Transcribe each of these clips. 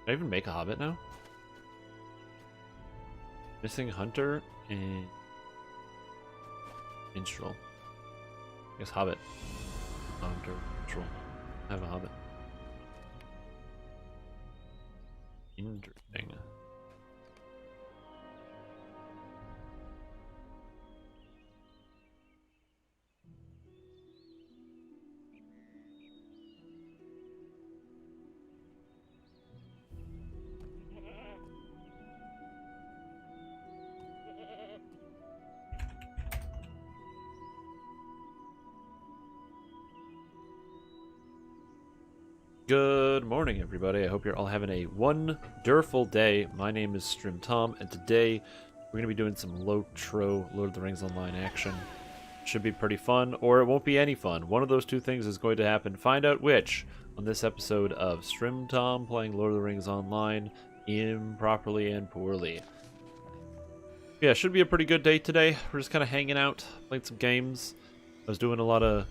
I even make a hobbit now? Missing hunter and minstrel. I guess hobbit. Hunter, minstrel. I have a hobbit. Interesting. Good morning, everybody. I hope you're all having a wonderful day. My name is Stream Tom, and today we're going to be doing some LotRO, Lord of the Rings Online action. Should be pretty fun, or it won't be any fun. One of those two things is going to happen. Find out which on this episode of Stream Tom playing Lord of the Rings Online improperly and poorly. Yeah, should be a pretty good day today. We're just kind of hanging out, playing some games. I was doing a lot of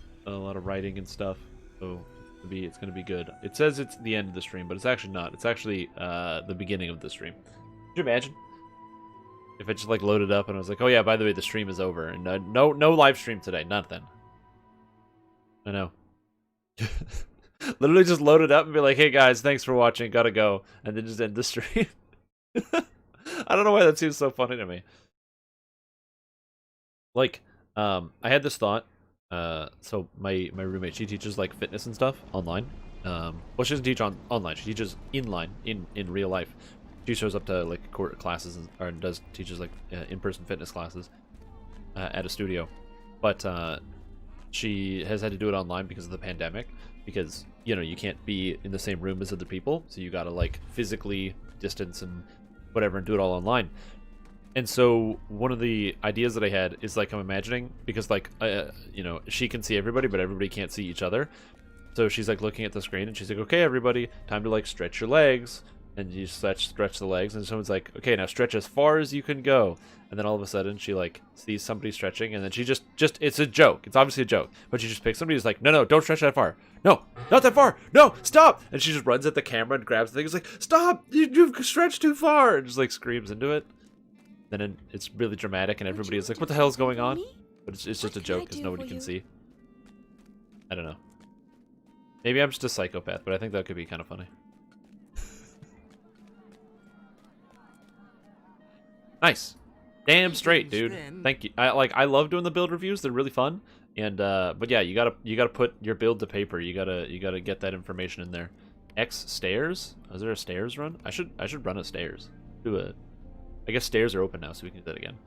writing and stuff, so it's gonna be good. It says it's the end of the stream, but it's actually not. It's actually the beginning of the stream. Could you imagine if it just like loaded up and I was like, oh yeah, by the way, the stream is over, and no live stream today, nothing. I know. Literally just load it up and be like, hey guys, thanks for watching, gotta go, and then just end the stream. I don't know why that seems so funny to me. Like, I had this thought. So my roommate, she teaches like fitness and stuff online. Well, she doesn't teach online. She teaches inline in real life. She shows up to like classes or teaches like in-person fitness classes at a studio. But she has had to do it online because of the pandemic. Because you can't be in the same room as other people, so you gotta like physically distance and whatever and do it all online. And so one of the ideas that I had is like I'm imagining, because like she can see everybody but everybody can't see each other, so she's like looking at the screen and she's like, okay everybody, time to like stretch your legs, and you stretch the legs, and someone's like, okay, now stretch as far as you can go, and then all of a sudden she like sees somebody stretching, and then she just it's a joke, it's obviously a joke, but she just picks somebody who's like, no, don't stretch that far, no, not that far, no, stop, and she just runs at the camera and grabs the thing, it's like, stop, you've stretched too far, and just like screams into it. Then it's really dramatic, and everybody is like, what the hell is going on? But it's just a joke because nobody can see. I don't know. Maybe I'm just a psychopath, but I think that could be kind of funny. Nice. Damn straight, dude. Thank you. I love doing the build reviews. They're really fun. And but yeah, you gotta put your build to paper. You gotta get that information in there. X stairs? Is there a stairs run? I should run a stairs. Do it. I guess stairs are open now, so we can do that again.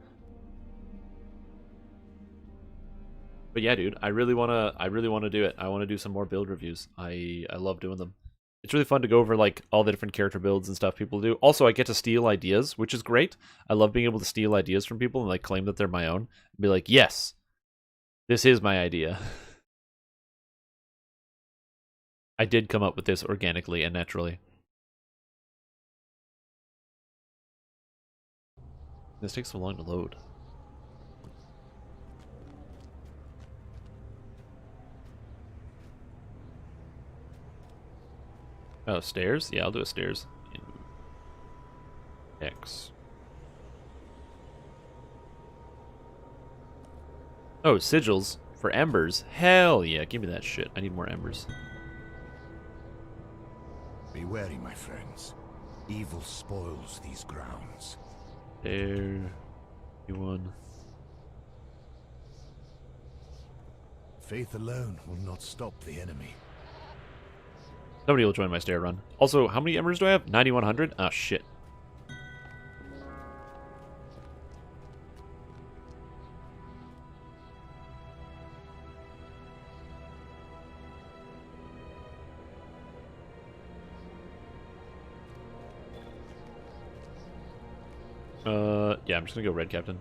But yeah, dude, I really wanna do it. I wanna do some more build reviews. I love doing them. It's really fun to go over like all the different character builds and stuff people do. Also, I get to steal ideas, which is great. I love being able to steal ideas from people and like claim that they're my own. And be like, yes, this is my idea. I did come up with this organically and naturally. This takes so long to load. Oh, stairs? Yeah, I'll do a stairs. In X. Oh, sigils for embers. Hell yeah, give me that shit. I need more embers. Be wary, my friends. Evil spoils these grounds. There, you won. Faith alone will not stop the enemy. Somebody will join my stair run. Also, how many embers do I have? 9,100? Ah, shit. Yeah, I'm just gonna go red captain.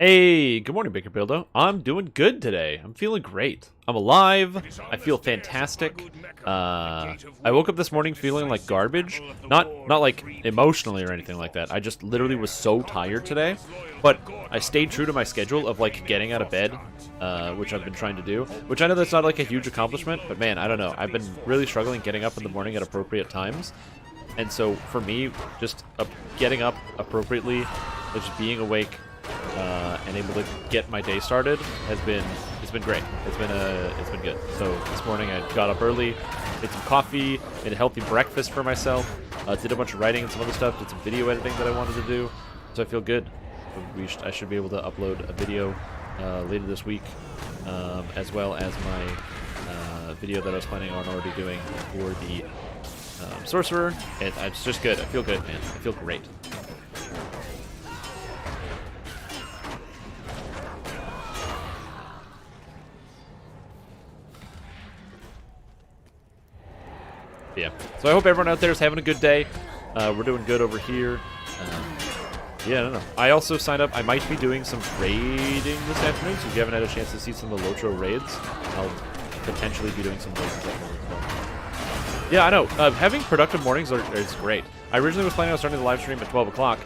Hey, good morning, Baker Buildo. I'm doing good today. I'm feeling great. I'm alive. I feel fantastic. I woke up this morning feeling like garbage. Not like emotionally or anything like that. I just literally was so tired today. But I stayed true to my schedule of like getting out of bed, which I've been trying to do. Which I know that's not like a huge accomplishment, but man, I don't know. I've been really struggling getting up in the morning at appropriate times. And so for me, just getting up appropriately, just being awake, and able to get my day started has been great. It's been good. So this morning I got up early, made some coffee, made a healthy breakfast for myself, did a bunch of writing and some other stuff, did some video editing that I wanted to do. So I feel good. I should be able to upload a video later this week, as well as my video that I was planning on already doing for the sorcerer. It's just good. I feel good, man. I feel great. Yeah. So I hope everyone out there is having a good day. We're doing good over here. Yeah, I don't know. I also signed up. I might be doing some raiding this afternoon, so if you haven't had a chance to see some of the LotRO raids, I'll potentially be doing some raids this afternoon. Yeah, I know. Having productive mornings is great. I originally was planning on starting the live stream at 12 o'clock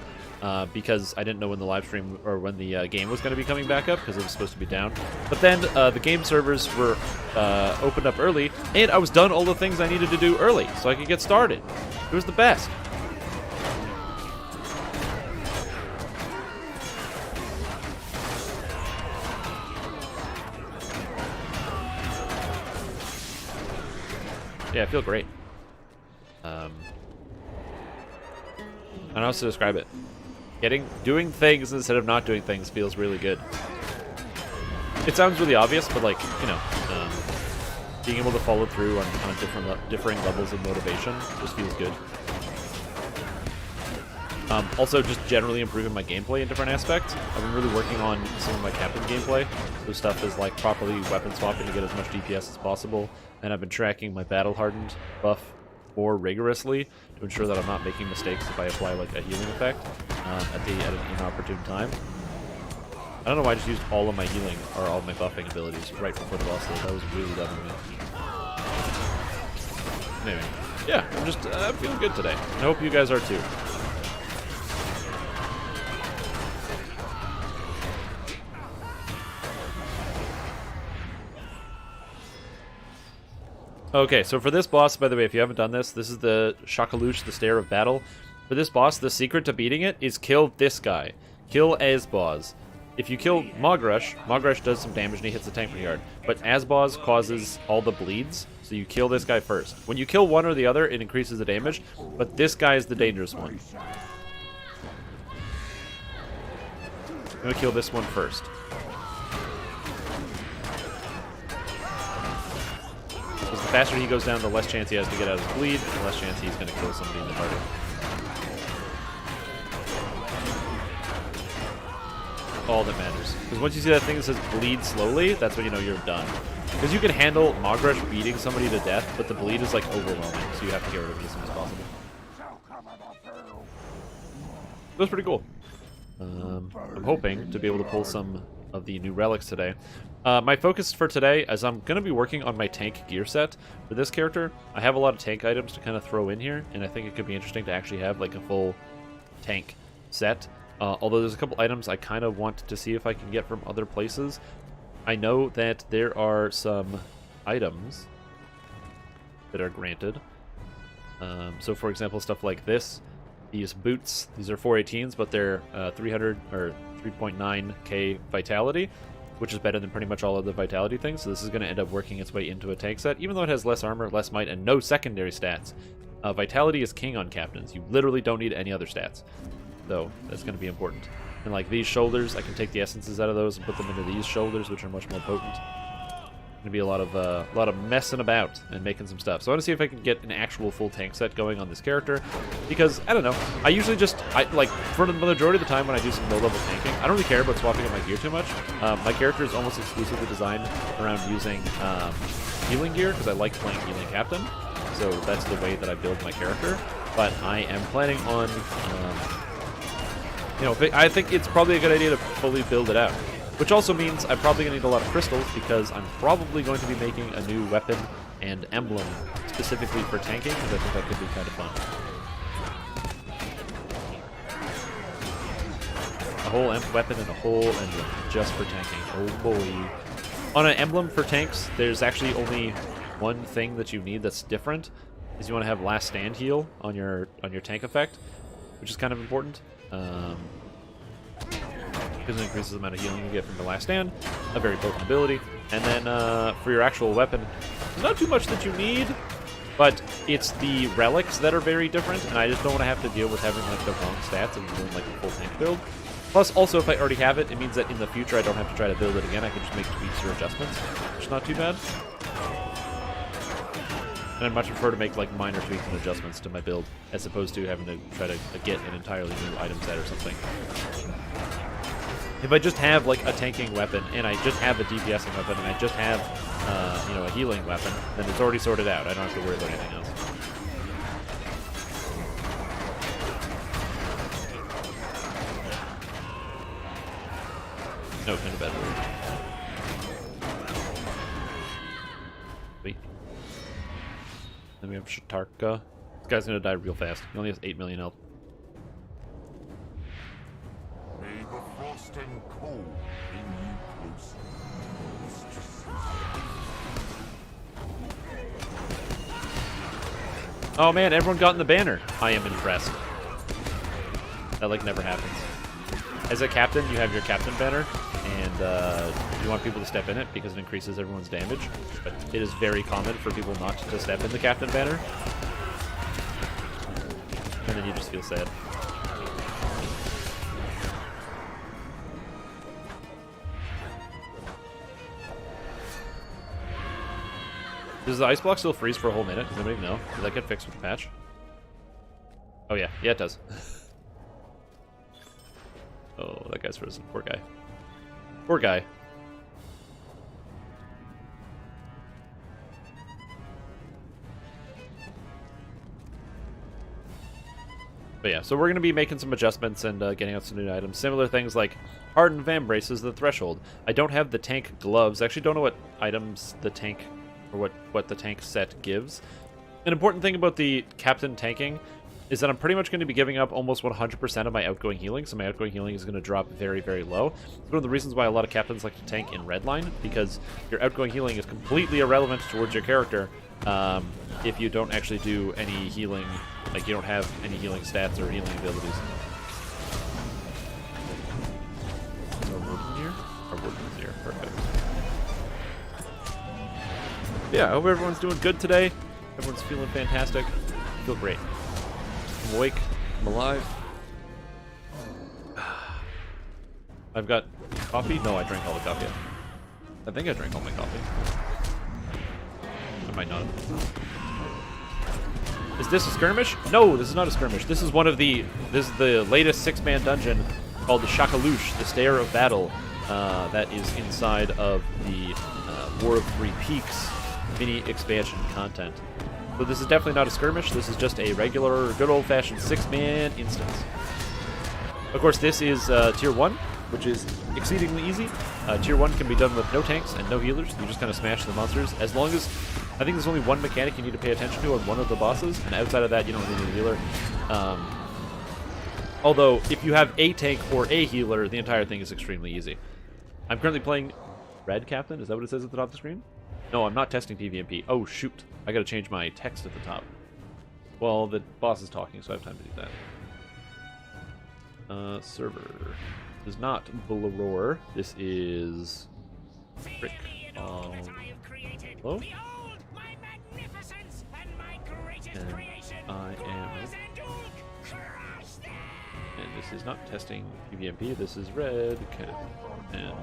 because I didn't know when the live stream or when the game was going to be coming back up because it was supposed to be down. But then the game servers were opened up early, and I was done all the things I needed to do early so I could get started. It was the best. Yeah, I feel great. I don't know how to describe it. Doing things instead of not doing things feels really good. It sounds really obvious, but like, you know, being able to follow through on differing levels of motivation just feels good. Also, just generally improving my gameplay in different aspects. I've been really working on some of my captain gameplay. So stuff is like properly weapon swapping to get as much DPS as possible. And I've been tracking my battle hardened buff more rigorously to ensure that I'm not making mistakes if I apply like a healing effect at an inopportune time. I don't know why I just used all of my healing or all of my buffing abilities right before the boss though. That was really dumb of me. Anyway, yeah, I'm feeling good today. I hope you guys are too. Okay, so for this boss, by the way, if you haven't done this, this is the Shakalush, the Stair of Battle. For this boss, the secret to beating it is kill this guy. Kill Azboz. If you kill Mogrush, Mogrush does some damage and he hits the tank pretty hard. But Azboz causes all the bleeds, so you kill this guy first. When you kill one or the other, it increases the damage, but this guy is the dangerous one. I'm gonna kill this one first. Because the faster he goes down, the less chance he has to get out of his bleed, and the less chance he's going to kill somebody in the party. All that matters. Because once you see that thing that says bleed slowly, that's when you know you're done. Because you can handle Mogrush beating somebody to death, but the bleed is like overwhelming, so you have to get rid of it as soon as possible. That was pretty cool. I'm hoping to be able to pull some of the new relics today. My focus for today is I'm going to be working on my tank gear set for this character. I have a lot of tank items to kind of throw in here, and I think it could be interesting to actually have like a full tank set. Although there's a couple items I kind of want to see if I can get from other places. I know that there are some items that are granted. So for example, stuff like this. These boots, these are 418s, but they're 300 or 3.9k vitality, which is better than pretty much all of the vitality things. So this is going to end up working its way into a tank set, even though it has less armor, less might, and no secondary stats. Vitality is king on captains. You literally don't need any other stats. So that's going to be important. And like these shoulders, I can take the essences out of those and put them into these shoulders, which are much more potent. Gonna be a lot of messing about and making some stuff. So I want to see if I can get an actual full tank set going on this character, because I don't know. I usually like for the majority of the time when I do some low-level tanking, I don't really care about swapping up my gear too much. My character is almost exclusively designed around using healing gear because I like playing healing captain. So that's the way that I build my character. But I am planning on, I think it's probably a good idea to fully build it out. Which also means I'm probably going to need a lot of crystals because I'm probably going to be making a new weapon and emblem specifically for tanking, because I think that could be kind of fun. A whole weapon and a whole emblem just for tanking. Oh boy. On an emblem for tanks, there's actually only one thing that you need that's different. is you want to have last stand heal on your tank effect, which is kind of important. Because it increases the amount of healing you get from the last stand, a very potent ability. And then for your actual weapon, there's not too much that you need, but it's the relics that are very different, and I just don't want to have to deal with having like the wrong stats and doing like a full tank build. Plus, also, if I already have it, it means that in the future I don't have to try to build it again. I can just make tweaks or adjustments, which is not too bad. And I'd much prefer to make like minor tweaks and adjustments to my build, as opposed to having to try to get an entirely new item set or something. If I just have like a tanking weapon, and I just have a DPSing weapon, and I just have you know, a healing weapon, then it's already sorted out. I don't have to worry about anything else. No, kind of bad. Wait. Then we have Shatarka. This guy's gonna die real fast. He only has 8 million health. May the frost and cold bring you close. Oh man, everyone got in the banner. I am impressed. That like never happens. As a captain, you have your captain banner, and you want people to step in it because it increases everyone's damage. But it is very common for people not to step in the captain banner. And then you just feel sad. Does the ice block still freeze for a whole minute? Does anybody know? Did that get fixed with the patch? Oh yeah. Yeah, it does. Oh, that guy's frozen. Poor guy. Poor guy. But yeah, so we're going to be making some adjustments and getting out some new items. Similar things like hardened van braces, the threshold. I don't have the tank gloves. I actually don't know what items the tank, or what the tank set gives. An important thing about the captain tanking is that I'm pretty much going to be giving up almost 100% of my outgoing healing, so my outgoing healing is going to drop very, very low. It's one of the reasons why a lot of captains like to tank in redline, because your outgoing healing is completely irrelevant towards your character if you don't actually do any healing, like you don't have any healing stats or healing abilities. Is our warden here? Our warden is here. Perfect. Yeah, I hope everyone's doing good today. Everyone's feeling fantastic. I feel great. I'm awake. I'm alive. I've got coffee? No, I drank all the coffee. I think I drank all my coffee. I might not. Is this a skirmish? No, this is not a skirmish. This is this is the latest 6-man dungeon called the Shakalush, the Stair of Battle, that is inside of the War of Three Peaks mini expansion content. So this is definitely not a skirmish. This is just a regular, good old-fashioned 6-man instance. Of course, this is Tier 1, which is exceedingly easy. Tier 1 can be done with no tanks and no healers. You just kind of smash the monsters. As long as... I think there's only one mechanic you need to pay attention to on one of the bosses, and outside of that, you don't really need a healer. Although, if you have a tank or a healer, the entire thing is extremely easy. I'm currently playing Red Captain. Is that what it says at the top of the screen? No, I'm not testing PvMP. Oh, shoot. I gotta change my text at the top. Well, the boss is talking, so I have time to do that. Server. This is not Bulleror. This is... Frick. Hello? And I am... And this is not testing PvMP. This is Red Captain. And...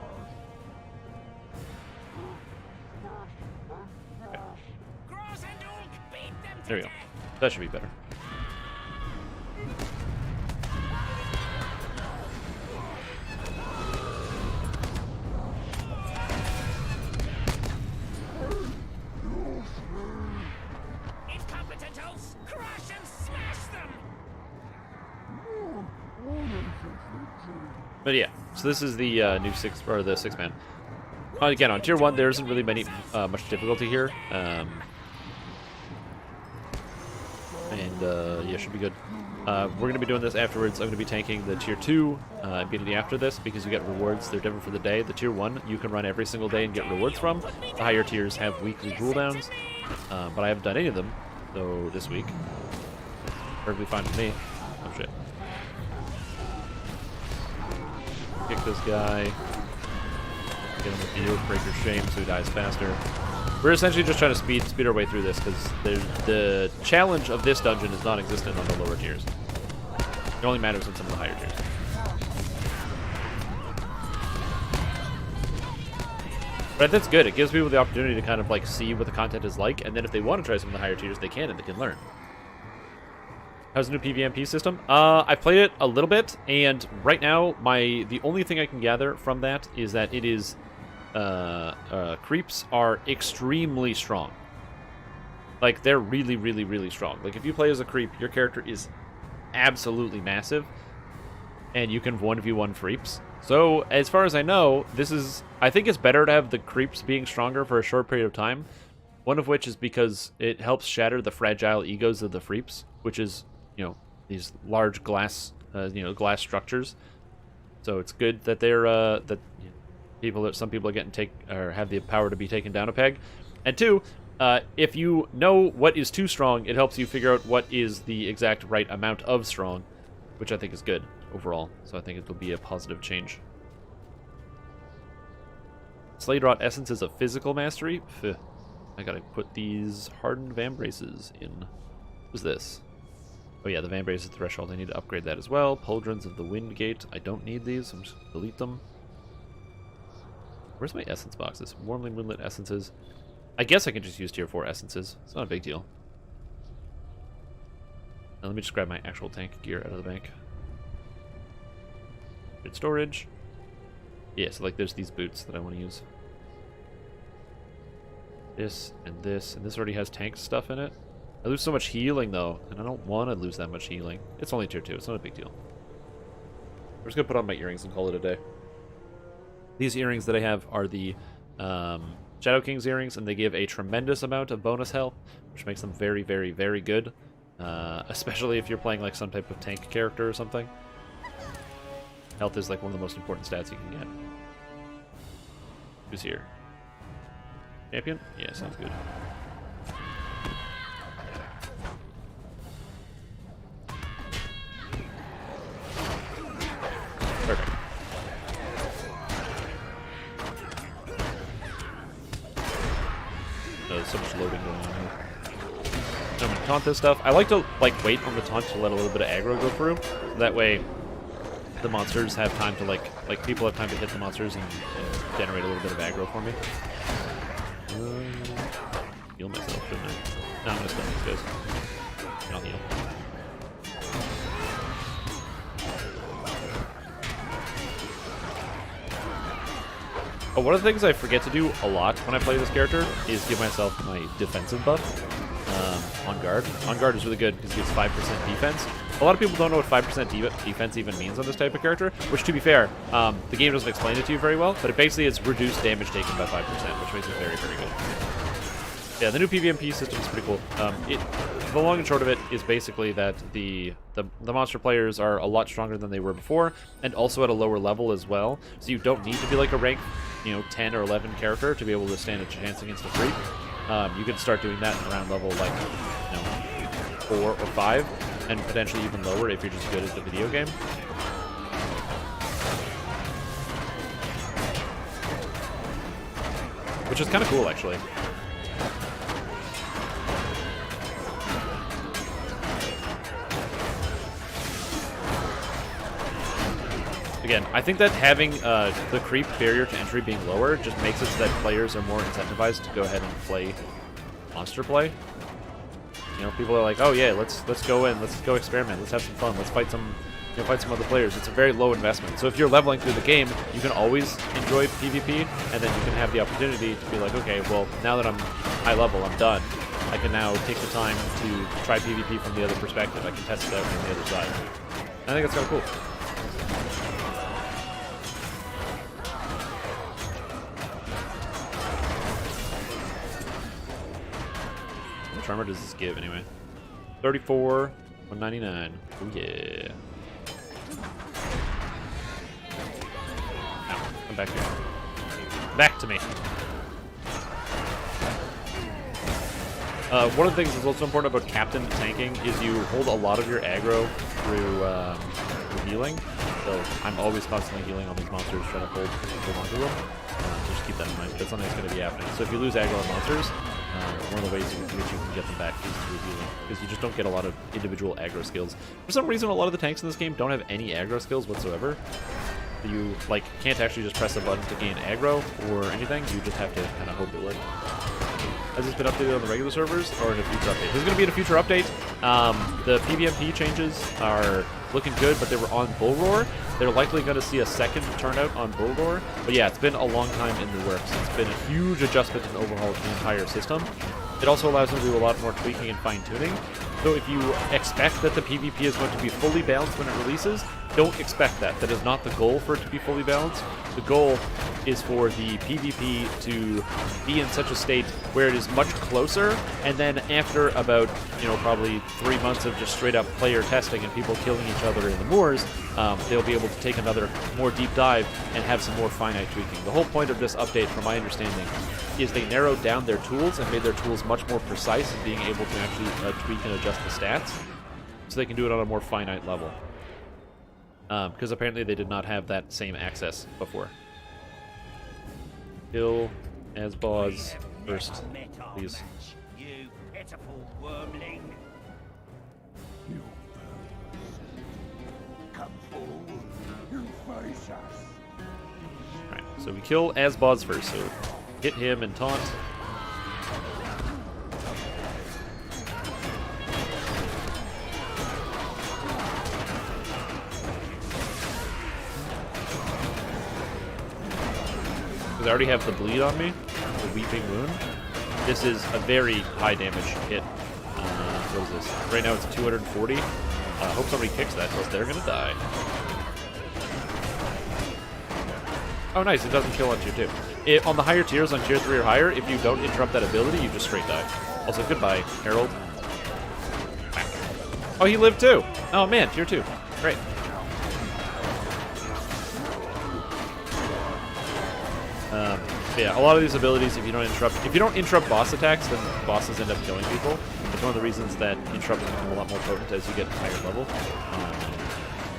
There we go. That should be better. Incompetent elves, crush and smash them. But yeah, so this is the new the 6-man. Again, on Tier 1, there isn't really much difficulty here. Yeah, should be good. We're going to be doing this afterwards. I'm going to be tanking the Tier 2 immediately after this because you get rewards. They're different for the day. The Tier 1 you can run every single day and get rewards from. The higher tiers have weekly cooldowns, but I haven't done any of them So this week, perfectly fine with me. Oh shit. Kick this guy. Get him with the Oathbreaker Shame so he dies faster. We're essentially just trying to speed our way through this because the challenge of this dungeon is non-existent on the lower tiers. It only matters on some of the higher tiers. But that's good. It gives people the opportunity to kind of like see what the content is like, and then if they want to try some of the higher tiers, they can and they can learn. How's the new PvMP system? I've played it a little bit, and right now the only thing I can gather from that is that it is creeps are extremely strong. Like, they're really, really, really strong. Like, if you play as a creep, your character is absolutely massive, and you can 1v1 creeps. So, as far as I know, I think it's better to have the creeps being stronger for a short period of time, one of which is because it helps shatter the fragile egos of the creeps, which is, these large glass, glass structures. So it's good that they're, some people are getting have the power to be taken down a peg. And two, if you know what is too strong, it helps you figure out what is the exact right amount of strong, which I think is good overall. So I think it will be a positive change. Slade Rot Essences of Physical Mastery. Phew. I gotta put these hardened vambraces in. What's this? Oh yeah, the vambraces threshold. I need to upgrade that as well. Pauldrons of the Windgate. I don't need these. I'm just gonna delete them. Where's my essence boxes? Warmly Moonlit Essences. I guess I can just use tier 4 essences. It's not a big deal. Now let me just grab my actual tank gear out of the bank. Good storage. Yeah, so like there's these boots that I want to use. This, and this already has tank stuff in it. I lose so much healing though, and I don't want to lose that much healing. It's only tier 2, it's not a big deal. I'm just gonna put on my earrings and call it a day. These earrings that I have are the Shadow King's earrings, and they give a tremendous amount of bonus health, which makes them very, very, very good. Especially if you're playing like some type of tank character or something. Health is like one of the most important stats you can get. Who's here? Champion? Yeah, sounds good. Perfect. There's so much loading going on here. I'm gonna taunt this stuff. I like to wait on the taunt to let a little bit of aggro go through. That way the monsters have time to people have time to hit the monsters and generate a little bit of aggro for me. Heal myself, shouldn't I? No, I'm gonna stun these guys. I'll heal. Oh, one of the things I forget to do a lot when I play this character is give myself my defensive buff on guard. On guard is really good because it gives 5% defense. A lot of people don't know what 5% defense even means on this type of character, which, to be fair, the game doesn't explain it to you very well, but it basically is reduced damage taken by 5%, which makes it very, very good. Yeah, the new PvMP system is pretty cool. The long and short of it is basically that the monster players are a lot stronger than they were before, and also at a lower level as well, so you don't need to be like a rank 10 or 11 character to be able to stand a chance against a creep. You can start doing that around level 4 or 5, and potentially even lower if you're just good at the video game. Which is kind of cool, actually. Again, I think that having the creep barrier to entry being lower just makes it so that players are more incentivized to go ahead and play monster play. People are like, oh yeah, let's go in, let's go experiment, let's have some fun, let's fight some other players. It's a very low investment. So if you're leveling through the game, you can always enjoy PvP, and then you can have the opportunity to be like, okay, well, now that I'm high level, I'm done. I can now take the time to try PvP from the other perspective. I can test it out from the other side. I think that's kind of cool. How much armor does this give anyway? 34, 199. Oh yeah. Now, come back here. Back to me. One of the things that's also important about captain tanking is you hold a lot of your aggro through healing. So I'm always constantly healing on these monsters, trying to hold onto them. So just keep that in mind. That's something that's going to be happening. So if you lose aggro on monsters, one of the ways in which you can get them back is through healing, because you just don't get a lot of individual aggro skills. For some reason, a lot of the tanks in this game don't have any aggro skills whatsoever. You like can't actually just press a button to gain aggro or anything. You just have to kind of hope it works. Has this been updated on the regular servers or in a future update? This is going to be in a future update. The PvMP changes are looking good, but they were on Bull Roar. They're likely going to see a second turnout on Bull Roar. But yeah, it's been a long time in the works. It's been a huge adjustment and overhaul of the entire system. It also allows them to do a lot more tweaking and fine-tuning. So if you expect that the PvP is going to be fully balanced when it releases, don't expect that. That is not the goal for it to be fully balanced. The goal is for the PvP to be in such a state where it is much closer, and then after about, probably 3 months of just straight up player testing and people killing each other in the moors, they'll be able to take another more deep dive and have some more finite tweaking. The whole point of this update, from my understanding, is they narrowed down their tools and made their tools much more precise in being able to actually tweak and adjust the stats, so they can do it on a more finite level. Because apparently they did not have that same access before. Kill as boss first, please. You pitiful wormling. You come forward. You face us. Alright, so we kill Asbaz first, so hit him and taunt. Because I already have the bleed on me, the weeping wound. This is a very high damage hit. What is this? Right now it's 240. Hope somebody kicks that, or else they're gonna die. Oh, nice! It doesn't kill on tier 2. On the higher tiers, on tier 3 or higher, if you don't interrupt that ability, you just straight die. Also, goodbye, Harold. Oh, he lived too. Oh man, tier 2. Great. Yeah, a lot of these abilities, if you don't interrupt boss attacks, then bosses end up killing people. It's one of the reasons that interrupting become a lot more potent as you get to higher level.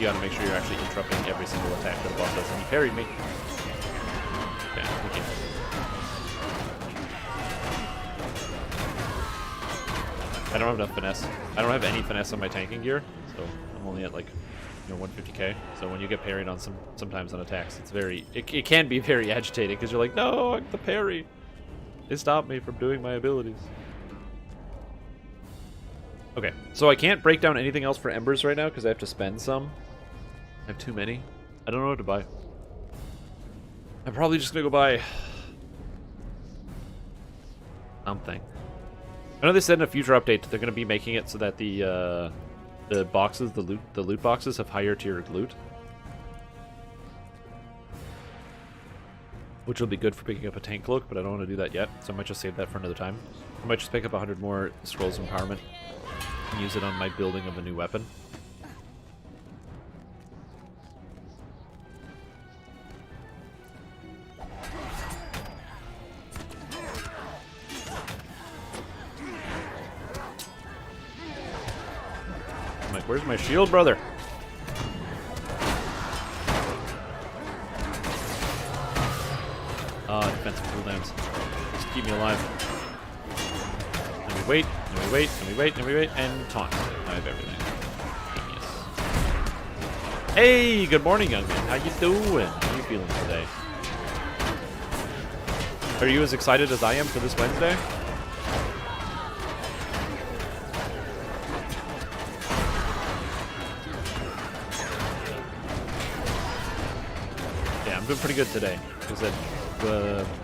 You gotta make sure you're actually interrupting every single attack that a boss does. And he parried me. Okay, we can. I don't have enough finesse. I don't have any finesse on my tanking gear, so I'm only at like 150k. So when you get parried on sometimes on attacks, it can be very agitating, because you're like, no, the parry. It stopped me from doing my abilities. Okay, so I can't break down anything else for embers right now because I have to spend some. I have too many. I don't know what to buy. I'm probably just gonna go buy something. I know they said in a future update they're gonna be making it so that the boxes, the loot boxes, have higher tier loot, which will be good for picking up a tank cloak, but I don't want to do that yet, so I might just save that for another time. I might just pick up 100 more scrolls of empowerment and use it on my building of a new weapon. I'm like, where's my shield, brother? Defensive cooldowns. Just keep me alive. And we wait, and we wait, and we wait, and we wait, and taunt. I have everything. Genius. Hey, good morning, young man. How you doing? How are you feeling today? Are you as excited as I am for this Wednesday? Yeah, I'm doing pretty good today. Like I said,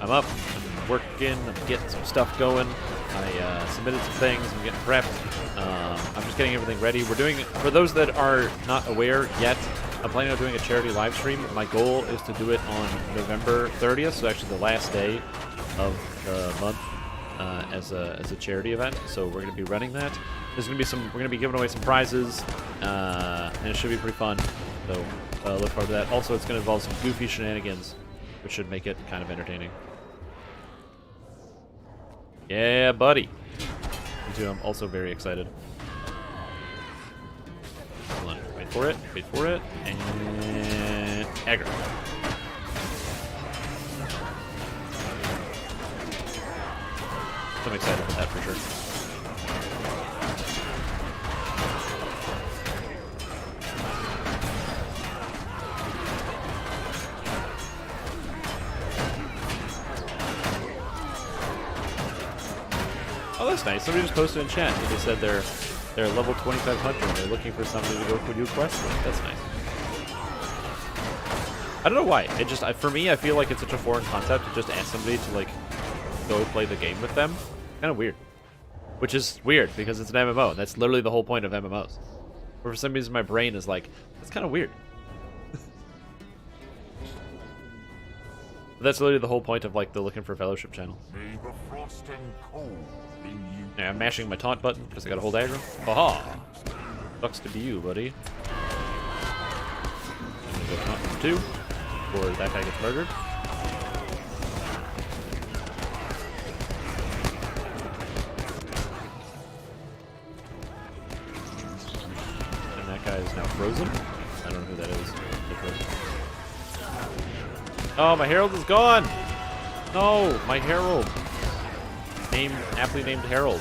I'm up, I'm working, I'm getting some stuff going. I submitted some things, I'm getting prepped. I'm just getting everything ready. We're doing, for those that are not aware yet, I'm planning on doing a charity live stream. My goal is to do it on November 30th, so actually the last day of the month, as a charity event. So we're going to be running that. There's going to be we're going to be giving away some prizes, and it should be pretty fun. So look forward to that. Also, it's going to involve some goofy shenanigans, which should make it kind of entertaining. Yeah, buddy. Me too. I'm also very excited. Hold on. Wait for it. Wait for it. And aggro. I'm excited for that for sure. Oh, that's nice. Somebody just posted in chat that they said they're level 25 hunter and they're looking for somebody to go for new quests with. That's nice. I don't know why. It just for me, I feel like it's such a foreign concept to just ask somebody to like go play the game with them. Kind of weird. Which is weird because it's an MMO. That's literally the whole point of MMOs. But for some reason, my brain is like, that's kind of weird. That's literally the whole point of like the looking for fellowship channel. May the frost and cold bring you. Yeah, I'm mashing my taunt button because I got to hold aggro. Haha! Sucks to be you, buddy. I'm gonna go taunt number 2 before that guy gets murdered. And that guy is now frozen. I don't know who that is. Oh, my herald is gone! No, my herald. Aptly named Herald.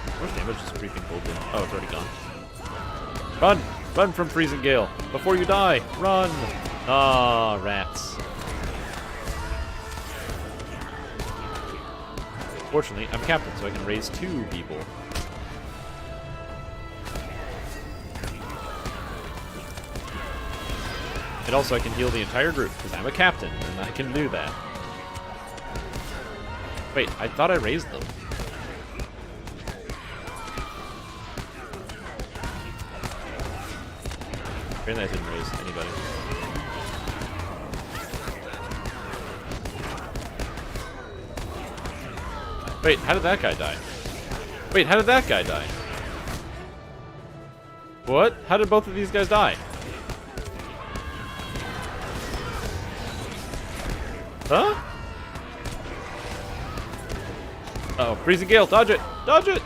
How much damage is creeping cold doing? Oh, it's already gone. Run! Run from Freezing Gale! Before you die! Run! Ah, rats. Fortunately, I'm captain, so I can raise 2 people. And also I can heal the entire group, because I'm a captain, and I can do that. Wait, I thought I raised them. Apparently I didn't raise anybody. Wait, how did that guy die? Wait, how did that guy die? What? How did both of these guys die? Huh? Uh oh, Freezing Gale, dodge it! Dodge it!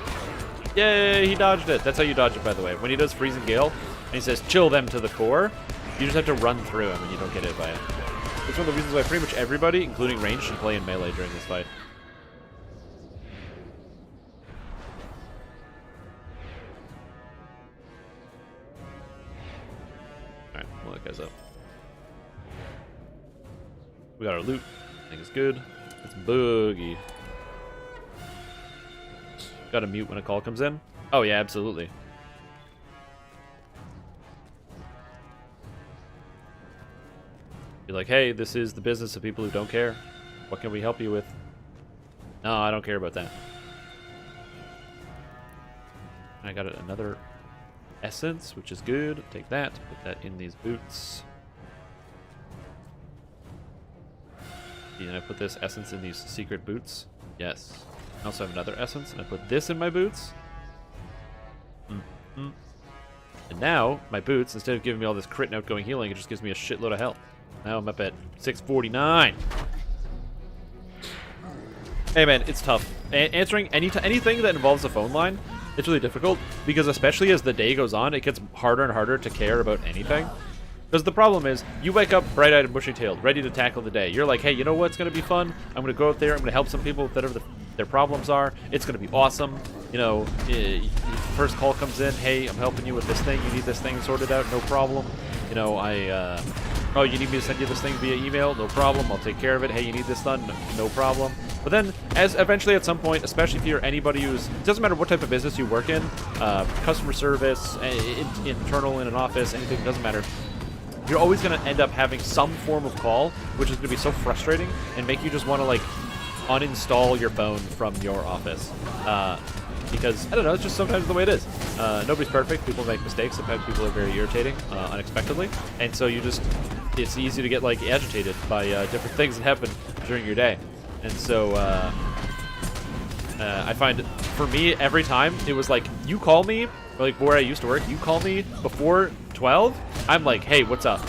Yay, he dodged it. That's how you dodge it, by the way. When he does Freezing Gale, and he says, chill them to the core, you just have to run through him and you don't get hit by it. It's one of the reasons why pretty much everybody, including range, should play in melee during this fight. Alright, well that guy's up. We got our loot. I think it's good. It's boogie. Gotta mute when a call comes in. Oh yeah, absolutely. Be like, hey, this is the business of people who don't care. What can we help you with? No, I don't care about that. I got another essence, which is good. Take that, put that in these boots. And I put this essence in these secret boots. Yes. I also have another essence, and I put this in my boots. And now, my boots, instead of giving me all this crit and outgoing healing, it just gives me a shitload of health. Now I'm up at 649. Hey man, it's tough. Answering anything that involves a phone line, it's really difficult, because especially as the day goes on, it gets harder and harder to care about anything. Because the problem is, you wake up bright-eyed and bushy-tailed, ready to tackle the day. You're like, hey, you know what's going to be fun? I'm going to go out there, I'm going to help some people with whatever their problems are. It's going to be awesome. You know, first call comes in, hey, I'm helping you with this thing. You need this thing sorted out? No problem. You know, oh, you need me to send you this thing via email? No problem. I'll take care of it. Hey, you need this done? No problem. But then, as eventually at some point, especially if you're anybody who's, it doesn't matter what type of business you work in, customer service, internal in an office, anything, doesn't matter. You're always going to end up having some form of call, which is going to be so frustrating and make you just want to, like, uninstall your phone from your office. Because, I don't know, it's just sometimes the way it is. Nobody's perfect. People make mistakes. Sometimes people are very irritating, unexpectedly. And so you just, it's easy to get, like, agitated by different things that happen during your day. And so, I find, for me, every time, it was like, you call me, like where I used to work, you call me before 12, I'm like, hey, what's up?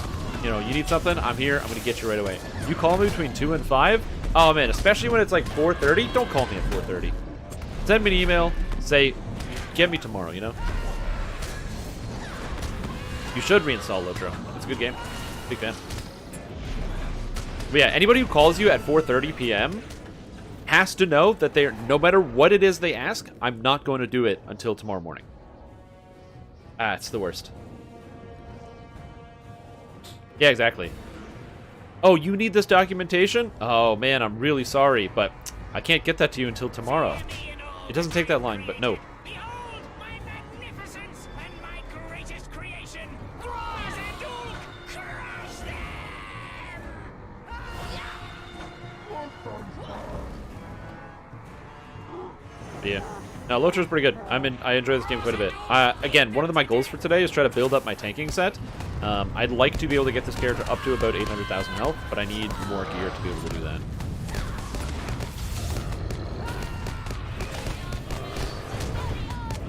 You know, you need something? I'm here. I'm going to get you right away. You call me between 2 and 5, Oh man, especially when it's like 4:30. Don't call me at 4:30. Send me an email. Say, get me tomorrow. You know. You should reinstall LotRO. It's a good game. Big fan. But yeah, anybody who calls you at 4:30 p.m. has to know that they're, no matter what it is they ask, I'm not going to do it until tomorrow morning. Ah, it's the worst. Yeah, exactly. Oh, you need this documentation? Oh man, I'm really sorry, but I can't get that to you until tomorrow. It doesn't take that long, but no. Behold my magnificence and my greatest creation! Rise and you'll crush them! Yeah. No, LotRO's pretty good. I enjoy this game quite a bit. Again, one of my goals for today is try to build up my tanking set. I'd like to be able to get this character up to about 800,000 health, but I need more gear to be able to do that.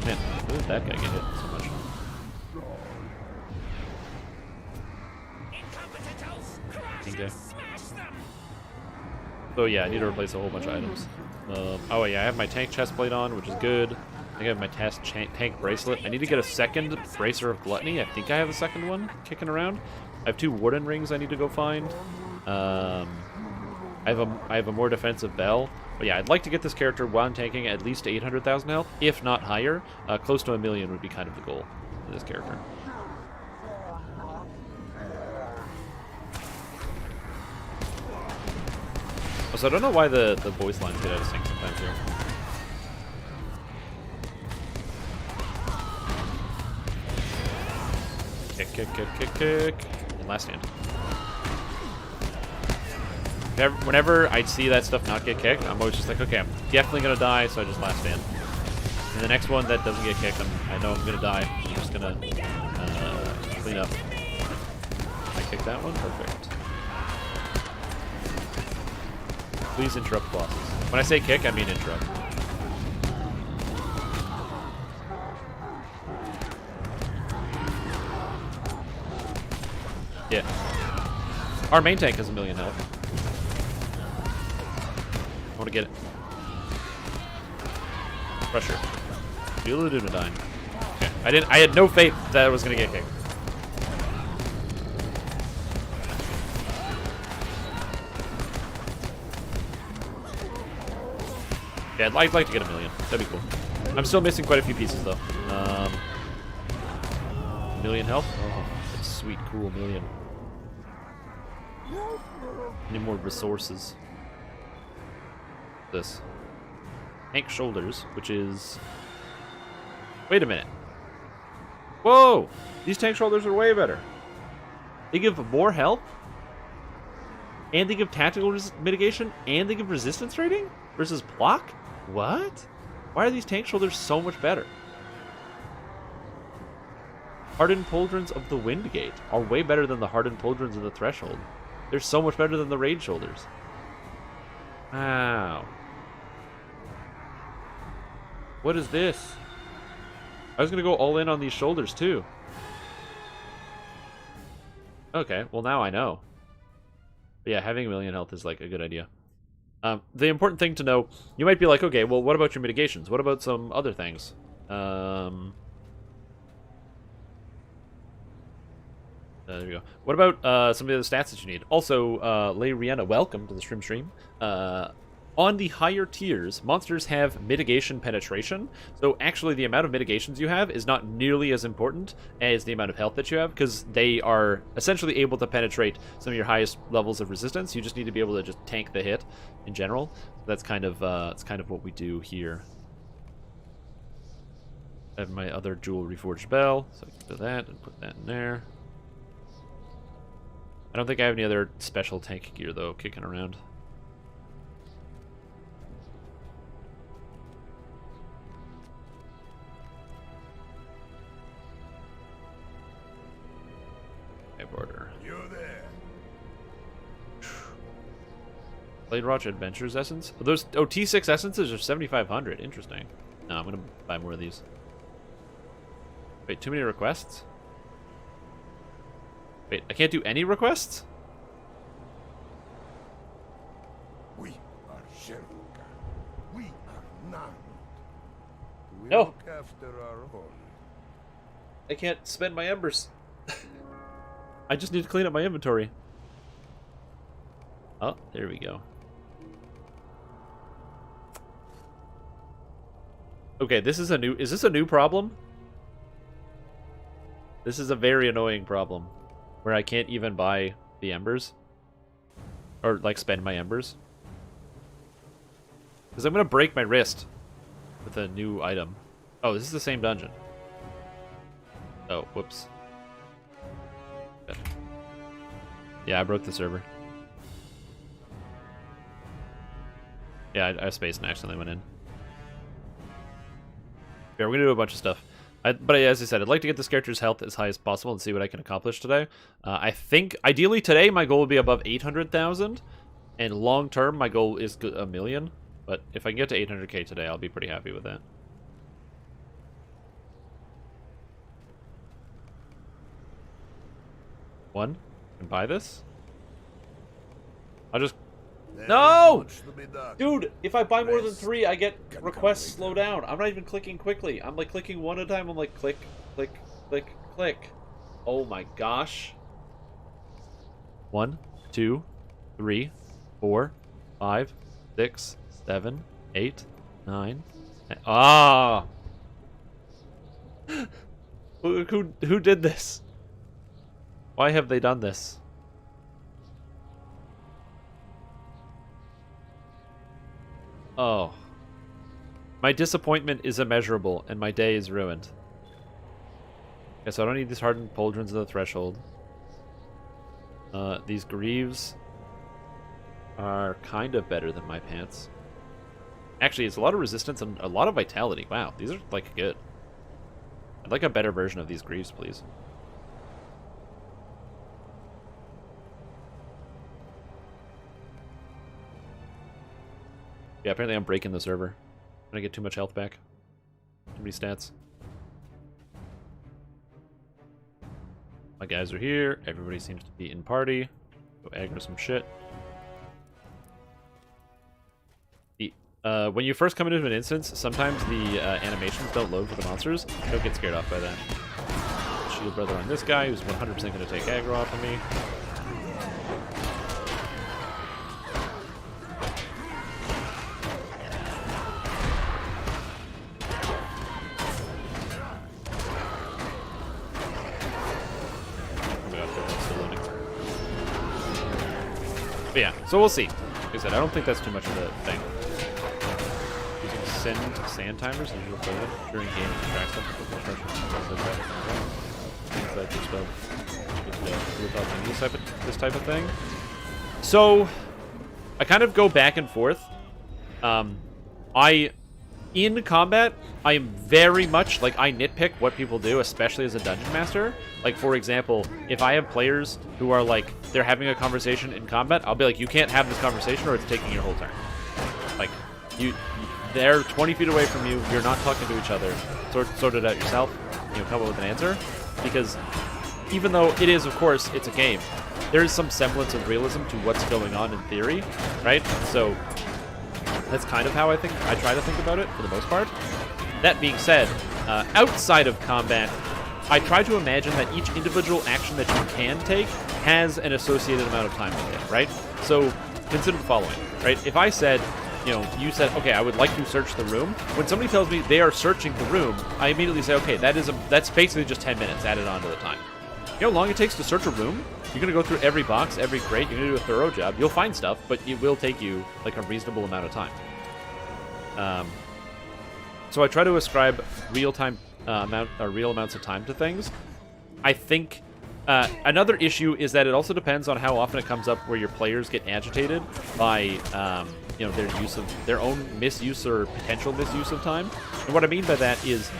Man, who did that guy get hit so much? Incompetent elves, crush Okay. and smash them! So yeah, I need to replace a whole bunch of items. Oh yeah, I have my tank chest plate on, which is good. I think I have my tank bracelet. I need to get a second bracer of gluttony. I think I have a second one kicking around. I have 2 warden rings I need to go find. I have a more defensive bell. But yeah, I'd like to get this character while I'm tanking at least 800,000 health, if not higher. Close to 1 million would be kind of the goal for this character. So I don't know why the voice lines get out of sync sometimes here. Kick, kick, kick, kick, kick. And last stand. Whenever I see that stuff not get kicked, I'm always just like, okay, I'm definitely going to die, so I just last stand. And the next one that doesn't get kicked, I know I'm going to die. I'm just going to clean up. I kick that one? Perfect. Please interrupt bosses. When I say kick, I mean interrupt. Yeah. Our main tank has 1 million health. I want to get it. Pressure. Duladunadine. Okay. I had no faith that I was gonna get kicked. Yeah, I'd like to get 1 million. That'd be cool. I'm still missing quite a few pieces though. 1 million health? Oh, that's sweet, cool 1 million. Need more resources. This. Tank shoulders, which is... Wait a minute. Whoa! These tank shoulders are way better. They give more health, and they give tactical mitigation, and they give resistance rating versus block? What? Why are these tank shoulders so much better? Hardened Pauldrons of the Windgate are way better than the Hardened Pauldrons of the Threshold. They're so much better than the Raid Shoulders. Wow. What is this? I was going to go all in on these shoulders too. Okay, well now I know. But yeah, having 1 million health is like a good idea. The important thing to know, you might be like, okay, well what about your mitigations? What about some other things? There we go. What about some of the other stats that you need? Also, Lay Rihanna, welcome to the stream. On the higher tiers, monsters have mitigation penetration. So actually the amount of mitigations you have is not nearly as important as the amount of health that you have, because they are essentially able to penetrate some of your highest levels of resistance. You just need to be able to just tank the hit in general. So that's kind of what we do here. I have my other jewel reforged bell, so I can do that and put that in there. I don't think I have any other special tank gear though kicking around. Border. You're there. Blade Roach Adventures Essence? Oh, those T6 essences are 7,500. Interesting. No, I'm gonna buy more of these. Wait, too many requests? Wait, I can't do any requests? Oui. Sheruka. We are none. We No. look after our own. I can't spend my embers. I just need to clean up my inventory. Oh, there we go. Okay, this is a new... Is this a new problem? This is a very annoying problem. Where I can't even buy the embers. Or, like, spend my embers. Because I'm going to break my wrist with a new item. Oh, this is the same dungeon. Oh, whoops. Good. Yeah, I broke the server. Yeah, I spaced and accidentally went in. Yeah, we're going to do a bunch of stuff. But as I said, I'd like to get this character's health as high as possible and see what I can accomplish today. I think, ideally today, my goal would be above 800,000. And long term, my goal is 1 million. But if I can get to 800k today, I'll be pretty happy with that. One? Can buy this? I'll just... No! Dude, if I buy more than 3, I get requests slow down. I'm not even clicking quickly. I'm like clicking one at a time. I'm like click, click, click, click. Oh my gosh. 1, 2, 3, 4, 5, 6, 7, 8, 9. Ah! Who did this? Why have they done this? Oh. My disappointment is immeasurable, and my day is ruined. Okay, so I don't need these hardened pauldrons of the threshold. These greaves are kind of better than my pants. Actually, it's a lot of resistance and a lot of vitality. Wow, these are, like, good. I'd like a better version of these greaves, please. Yeah, apparently I'm breaking the server. I'm gonna get too much health back. Too many stats. My guys are here. Everybody seems to be in party. Go aggro some shit. When you first come into an instance, sometimes the animations don't load for the monsters. Don't get scared off by that. Shield brother on this guy, who's 100% going to take aggro off of me. But yeah, so we'll see. Like I said, I don't think that's too much of a thing. Using sand timers and usual play them during game to track stuff with construction. Things like this type of thing. So I kind of go back and forth. In combat, I am very much, like, I nitpick what people do, especially as a dungeon master. Like, for example, if I have players who are, like, they're having a conversation in combat, I'll be like, you can't have this conversation or it's taking your whole turn. Like, they're 20 feet away from you, you're not talking to each other. Sort it out yourself, come up with an answer. Because even though it is, of course, it's a game, there is some semblance of realism to what's going on in theory, right? So that's kind of how I try to think about it for the most part. That being said, outside of combat, I try to imagine that each individual action that you can take has an associated amount of time with it, right? So consider the following, right? If I said, you said, okay, I would like to search the room. When somebody tells me they are searching the room, I immediately say, okay, that's basically just 10 minutes added on to the time. You know how long it takes to search a room? You're going to go through every box, every crate. You're going to do a thorough job. You'll find stuff, but it will take you, like, a reasonable amount of time. So I try to ascribe real amounts of time to things. I think another issue is that it also depends on how often it comes up where your players get agitated by their own misuse or potential misuse of time. And what I mean by that is,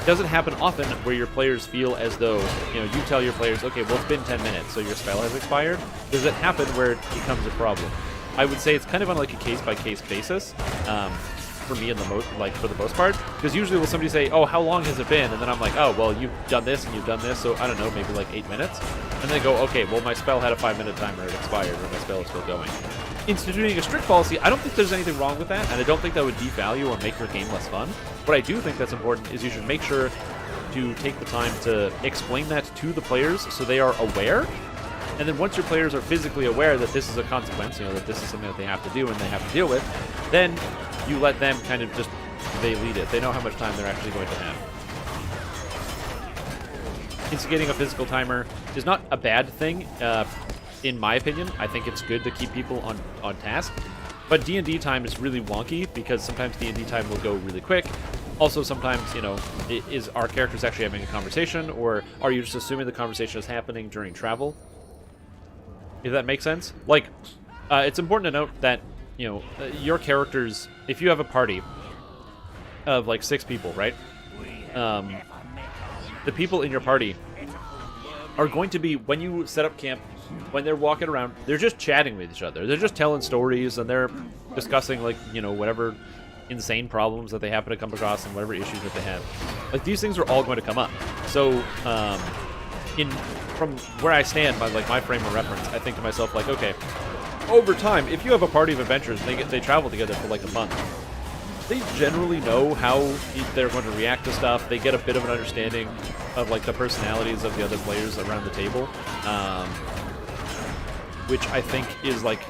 it doesn't happen often where your players feel as though, you tell your players, okay, well, it's been 10 minutes, so your spell has expired. Does it happen where it becomes a problem? I would say it's kind of on, like, a case-by-case basis, for me for the most part. Because usually will somebody say, oh, how long has it been? And then I'm like, oh, well, you've done this and you've done this, so I don't know, maybe like 8 minutes. And they go, okay, well, my spell had a 5-minute timer, it expired, or my spell is still going. instituting a strict policy, I don't think there's anything wrong with that, and I don't think that would devalue or make your game less fun. What I do think that's important is you should make sure to take the time to explain that to the players so they are aware. And then once your players are physically aware that this is a consequence, that this is something that they have to do and they have to deal with, then you let them kind of just, they lead it. They know how much time they're actually going to have. Instigating a physical timer is not a bad thing, in my opinion. I think it's good to keep people on task. But D&D time is really wonky because sometimes D&D time will go really quick. Also, sometimes, is our characters actually having a conversation, or are you just assuming the conversation is happening during travel? If that makes sense? Like, it's important to note that, your characters, if you have a party of, like, 6 people, right? The people in your party are going to be, when you set up camp, when they're walking around, they're just chatting with each other. They're just telling stories, and they're discussing, like, whatever insane problems that they happen to come across and whatever issues that they have. Like, these things are all going to come up. So, from where I stand, by like my frame of reference, I think to myself, like, okay, over time, if you have a party of adventurers, they travel together for like a month, they generally know how they're going to react to stuff. They get a bit of an understanding of like the personalities of the other players around the table, which I think is like,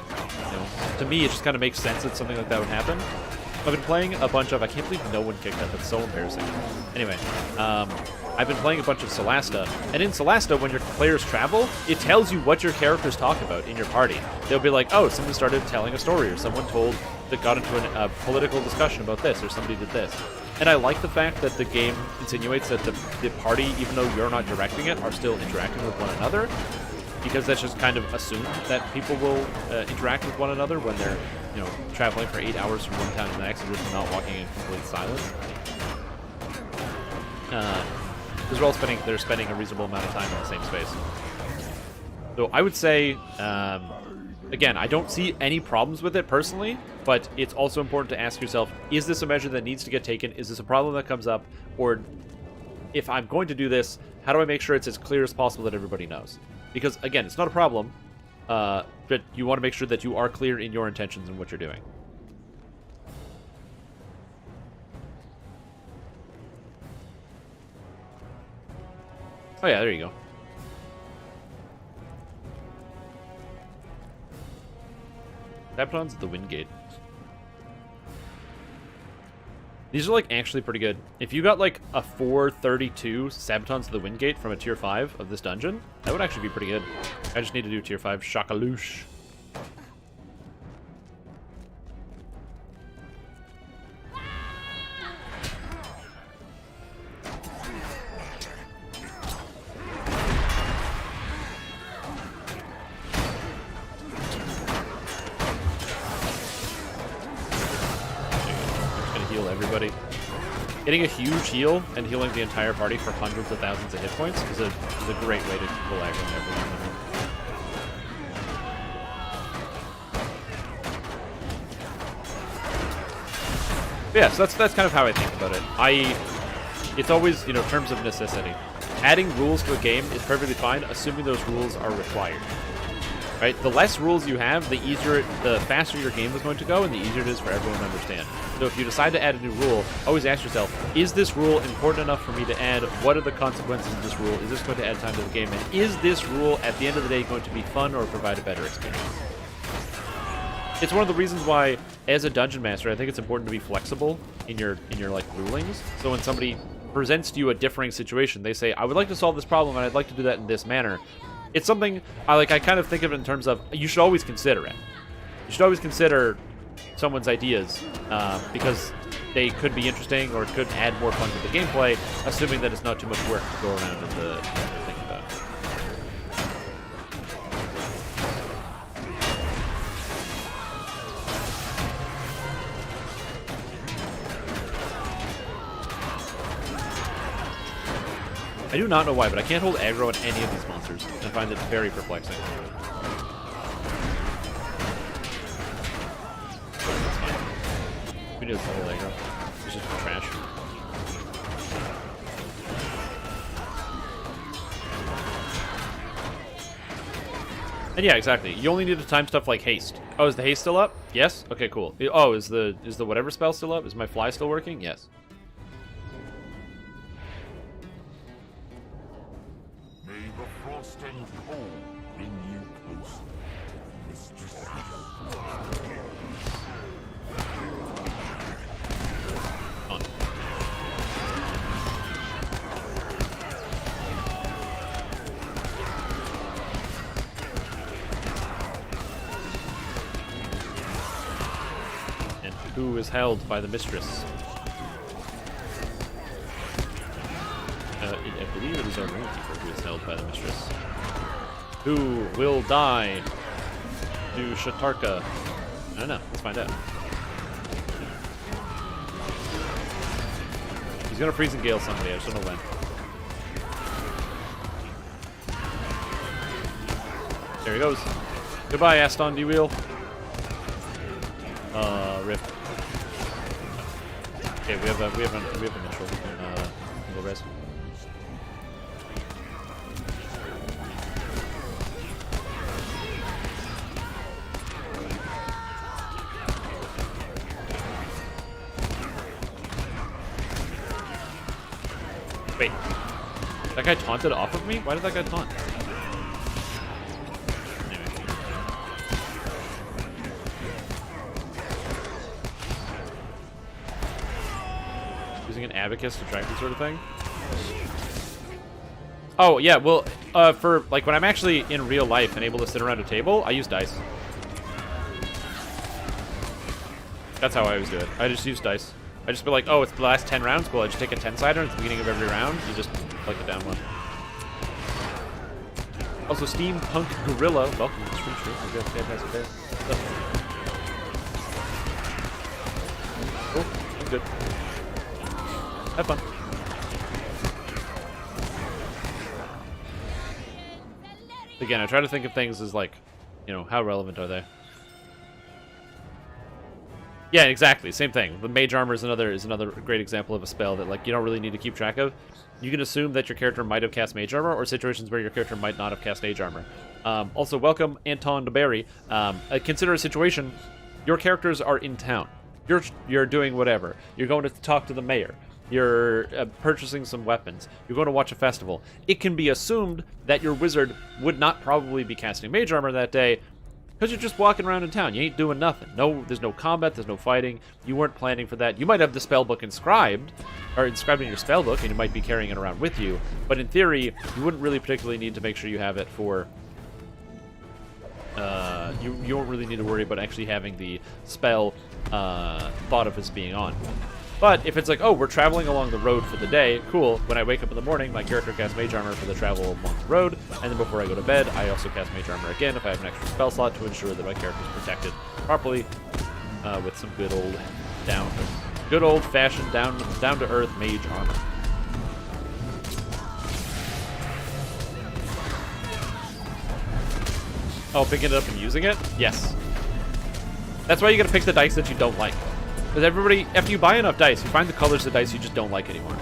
to me, it just kind of makes sense that something like that would happen. I've been playing a bunch of, I can't believe no one kicked that, that's so embarrassing. Anyway, I've been playing a bunch of Solasta, and in Solasta, when your players travel, it tells you what your characters talk about in your party. They'll be like, oh, someone started telling a story, or someone got into a political discussion about this, or somebody did this. And I like the fact that the game insinuates that the party, even though you're not directing it, are still interacting with one another, because that's just kind of assumed that people will interact with one another when they're, traveling for 8 hours from one town to the next and just not walking in complete silence. Because they're spending a reasonable amount of time in the same space. So I would say, again, I don't see any problems with it personally, but it's also important to ask yourself, is this a measure that needs to get taken? Is this a problem that comes up? Or if I'm going to do this, how do I make sure it's as clear as possible that everybody knows? Because, again, it's not a problem, but you want to make sure that you are clear in your intentions and what you're doing. Oh yeah, there you go. Sabaton's at the Windgate. These are, like, actually pretty good. If you got, like, a 432 Sabaton's at the Windgate from a tier 5 of this dungeon, that would actually be pretty good. I just need to do tier 5 Shakaloosh. Everybody. Getting a huge heal and healing the entire party for hundreds of thousands of hit points is a great way to pull aggro on everyone. Yeah, so that's kind of how I think about it. It's always, terms of necessity. Adding rules to a game is perfectly fine, assuming those rules are required. Right? The less rules you have, the faster your game is going to go, and the easier it is for everyone to understand. So if you decide to add a new rule, always ask yourself, is this rule important enough for me to add? What are the consequences of this rule? Is this going to add time to the game? And is this rule, at the end of the day, going to be fun or provide a better experience? It's one of the reasons why, as a dungeon master, I think it's important to be flexible in your like rulings. So when somebody presents to you a differing situation, they say, I would like to solve this problem, and I'd like to do that in this manner. It's something I kind of think of it in terms of, you should always consider it. You should always consider someone's ideas, because they could be interesting or it could add more fun to the gameplay, assuming that it's not too much work to go around and think about. I do not know why, but I can't hold aggro on any of these monsters. I find it very perplexing. That's fine. We do this hold aggro. It's just trash. And yeah, exactly. You only need to time stuff like haste. Oh, is the haste still up? Yes? Okay, cool. Oh, is the whatever spell still up? Is my fly still working? Yes. May the frost and cold bring you closer. Mistress. On. And who is held by the mistress? I believe it is our groundskeeper who is held by the mistress. Who will die to Shatarka? I don't know. Let's find out. He's gonna freeze and gale somebody. I just don't know when. There he goes. Goodbye, Aston D Wheel. Rip. Okay, we have a minstrel. We'll res. Wait. That guy taunted off of me? Why did that guy taunt? Anyway. Using an abacus to track this sort of thing? Oh, yeah, well, for, like, when I'm actually in real life and able to sit around a table, I use dice. That's how I always do it. I just use dice. I just be like, oh, it's the last 10 rounds? Cool, I just take a 10-sider at the beginning of every round. You just click the down one. Also, Steampunk Gorilla. Welcome to the stream. Hope you have a fantastic day. Cool, I'm good. Have fun. Again, I try to think of things as like, you know, how relevant are they? Yeah, exactly. Same thing. The mage armor is another great example of a spell that like you don't really need to keep track of. You can assume that your character might have cast mage armor, or situations where your character might not have cast mage armor. Also, welcome Anton DeBerry. Consider a situation: your characters are in town. You're doing whatever. You're going to talk to the mayor. You're purchasing some weapons. You're going to watch a festival. It can be assumed that your wizard would not probably be casting mage armor that day, because you're just walking around in town. You ain't doing nothing. No, there's no combat. There's no fighting. You weren't planning for that. You might have the spellbook inscribed in your spellbook, and you might be carrying it around with you. But in theory, you wouldn't really particularly need to make sure you have it for. You won't really need to worry about actually having the spell thought of as being on. But if it's like, oh, we're traveling along the road for the day, cool. When I wake up in the morning, my character casts mage armor for the travel along the road, and then before I go to bed, I also cast mage armor again if I have an extra spell slot to ensure that my character is protected properly with some good old-fashioned down to earth mage armor. Oh, picking it up and using it? Yes. That's why you gotta pick the dice that you don't like. Because everybody, after you buy enough dice, you find the colors of dice you just don't like anymore.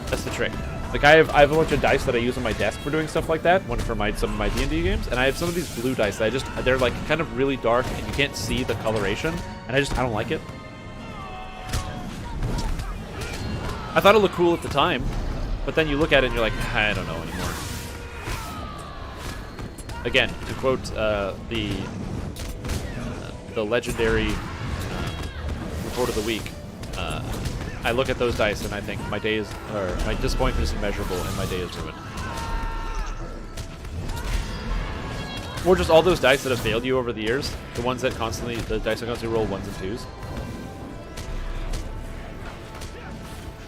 That's the trick. Like I have a bunch of dice that I use on my desk for doing stuff like that. One for some of my D&D games, and I have some of these blue dice that they're like kind of really dark and you can't see the coloration, and I don't like it. I thought it looked cool at the time, but then you look at it and you're like, I don't know anymore. Again, to quote the legendary report of the week, I look at those dice and I think my disappointment is immeasurable and my day is ruined. Or just all those dice that have failed you over the years, the dice that constantly roll 1s and 2s.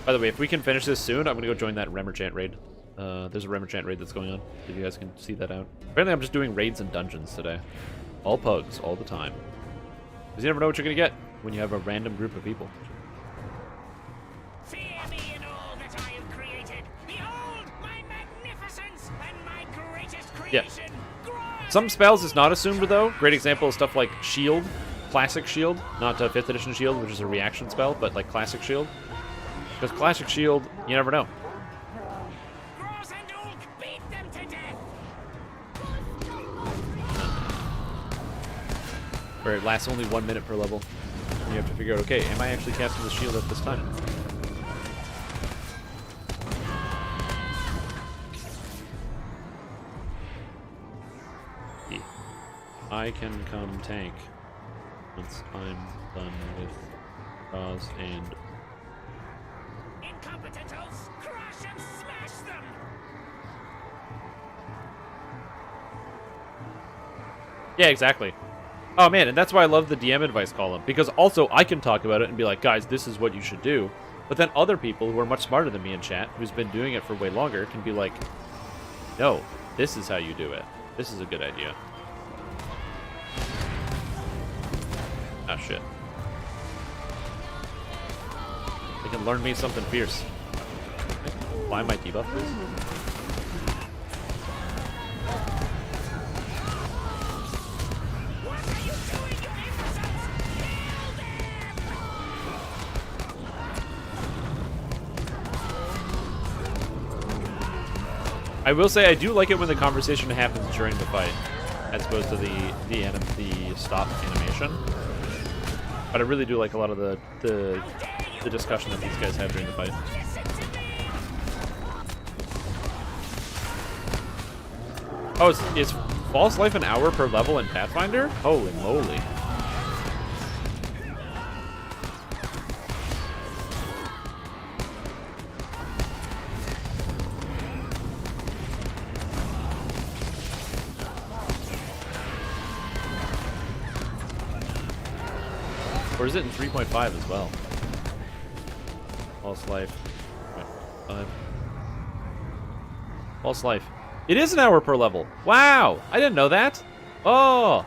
By the way, if we can finish this soon, I'm gonna go join that Remerchant raid. There's a Remerchant raid that's going on, if you guys can see that out. Apparently I'm just doing raids and dungeons today. All pugs, all the time. Because you never know what you're going to get when you have a random group of people. Fear me in all that I have created. Behold my magnificence and my greatest creation. Yeah. Some spells is not assumed, though. Great example is stuff like Shield. Classic Shield. Not 5th edition Shield, which is a reaction spell, but like Classic Shield. Because Classic Shield, you never know. Beat them to death. where it lasts only 1 minute per level. And you have to figure out, okay, am I actually casting the shield at this time? Yeah. I can come tank once I'm done with Oz and... Incompetent elves, crush and smash them! Yeah, exactly. Oh man, and that's why I love the DM advice column, because also I can talk about it and be like, guys, this is what you should do. But then other people who are much smarter than me in chat, who's been doing it for way longer, can be like, no, this is how you do it. This is a good idea. Ah, shit. They can learn me something fierce. Why my debuff, please? What are you doing, you imbeciles? Kill them! I will say I do like it when the conversation happens during the fight, as opposed to the stop animation. But I really do like a lot of the discussion that these guys have during the fight. Listen to me! Oh, is false life an hour per level in Pathfinder? Holy moly. Or is it in 3.5 as well? False life. 3.5. False life. It is an hour per level. Wow! I didn't know that. Oh!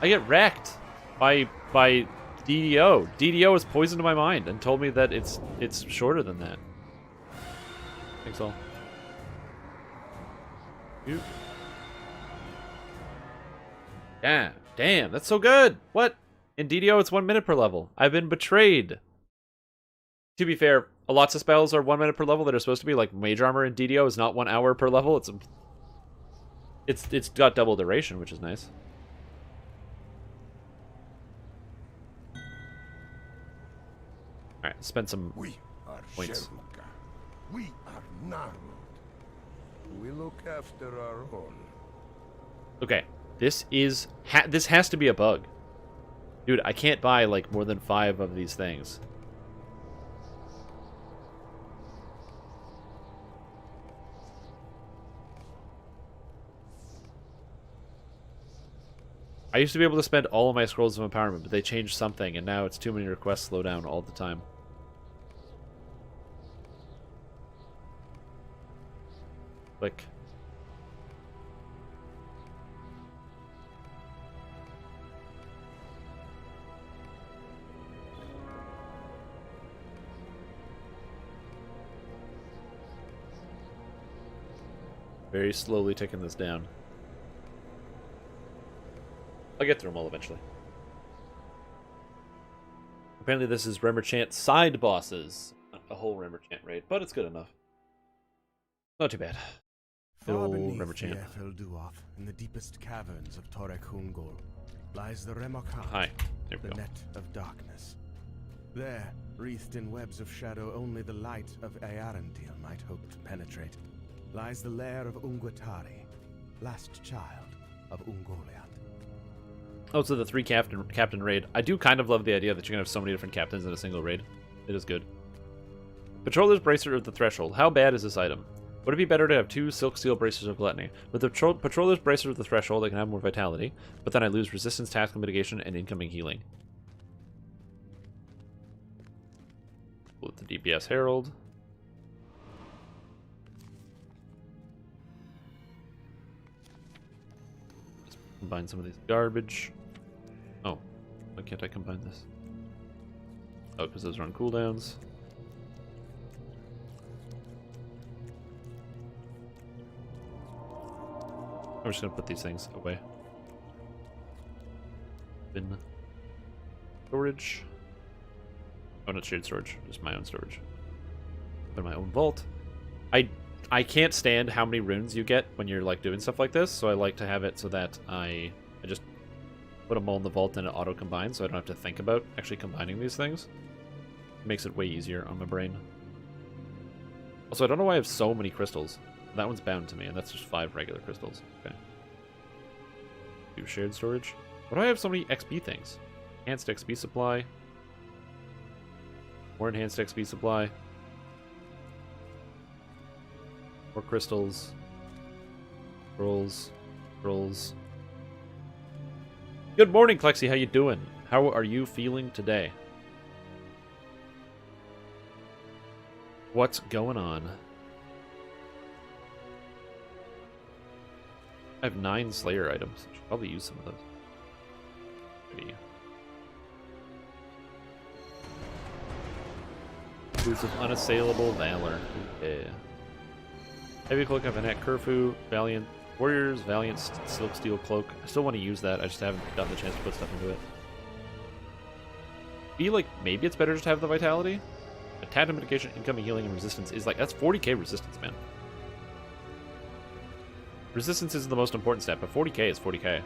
I get wrecked by DDO. DDO has poisoned my mind and told me that it's shorter than that. Thanks all. You. Yeah, damn, that's so good. What? In DDO, it's 1 minute per level. I've been betrayed. To be fair, lots of spells are 1 minute per level that are supposed to be, like Mage Armor in DDO is not 1 hour per level. It's got double duration, which is nice. All right, spend some We are points. Sherlock. We are Narmod. We look after our own. Okay, this has to be a bug. Dude, I can't buy like more than 5 of these things. I used to be able to spend all of my scrolls of empowerment, but they changed something, and now it's too many requests slow down all the time. Click. Very slowly taking this down. I'll get through them all eventually. Apparently this is Remmerchant side bosses. Not a whole Remmerchant raid, but it's good enough. Not too bad. Good Far old beneath the Remmerchant. Efelduoth, in the deepest caverns of Torek Ungol, lies the Remokant, Hi. There we the go. net of darkness. There, wreathed in webs of shadow only the light of Earendil might hope to penetrate, lies the lair of Ungwatari, last child of Ungoliant. Oh, so the 3 captain raid. I do kind of love the idea that you can have so many different captains in a single raid. It is good. Patroller's Bracer of the Threshold. How bad is this item? Would it be better to have 2 Silk Steel Bracers of Gluttony? With the Patroller's Bracer of the Threshold, I can have more vitality, but then I lose resistance, tactical mitigation, and incoming healing. With the DPS Herald. Just combine some of these garbage. Oh, why can't I combine this? Oh, because those are on cooldowns. I'm just gonna put these things away. Bin. Storage. Oh, not shared storage, just my own storage. Put in my own vault. I can't stand how many runes you get when you're like doing stuff like this, so I like to have it so that I just put them all in the vault and it auto-combines, so I don't have to think about actually combining these things. It makes it way easier on my brain. Also, I don't know why I have so many crystals. That one's bound to me, and that's just 5 regular crystals. Okay. Do shared storage. Why do I have so many XP things? Enhanced XP supply. More enhanced XP supply. More crystals. Scrolls. Scrolls. Good morning, Klexi. How you doing? How are you feeling today? What's going on? I have 9 Slayer items. I should probably use some of those. Maybe. Boots of unassailable valor. Okay. Heavy cloak of Annette Kerfu, Valiant Warriors, Valiant Silk Steel Cloak. I still want to use that. I just haven't gotten the chance to put stuff into it. Feel like maybe it's better just to have the vitality. Attack and mitigation, incoming healing, and resistance is like that's 40k resistance, man. Resistance is the most important stat, but 40k is 40k.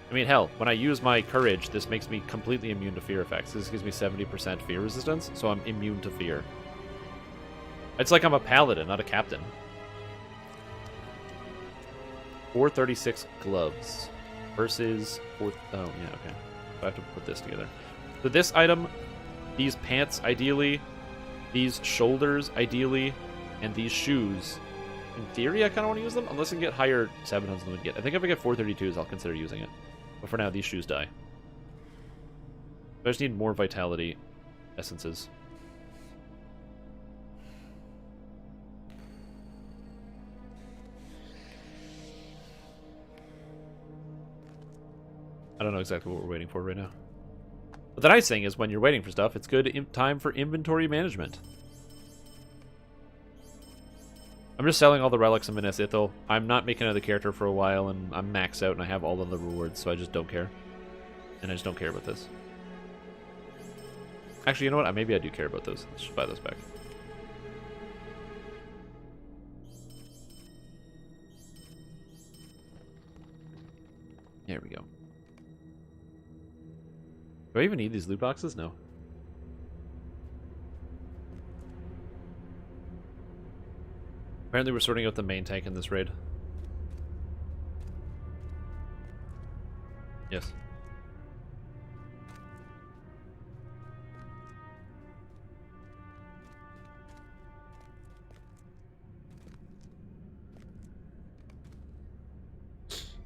I mean, hell, when I use my courage, this makes me completely immune to fear effects. This gives me 70% fear resistance, so I'm immune to fear. It's like I'm a paladin, not a captain. 436 gloves versus 4... Oh, yeah, okay. I have to put this together. So this item, these pants, ideally, these shoulders, ideally, and these shoes. In theory, I kind of want to use them, unless I can get higher 700s than we get. I think if I get 432s, I'll consider using it. But for now, these shoes die. I just need more vitality essences. I don't know exactly what we're waiting for right now. But the nice thing is when you're waiting for stuff, it's good time for inventory management. I'm just selling all the relics of Minas Ithil. I'm not making another character for a while, and I'm maxed out, and I have all of the rewards, so I just don't care. And I just don't care about this. Actually, you know what? Maybe I do care about those. Let's just buy those back. There we go. Do I even need these loot boxes? No. Apparently we're sorting out the main tank in this raid. Yes.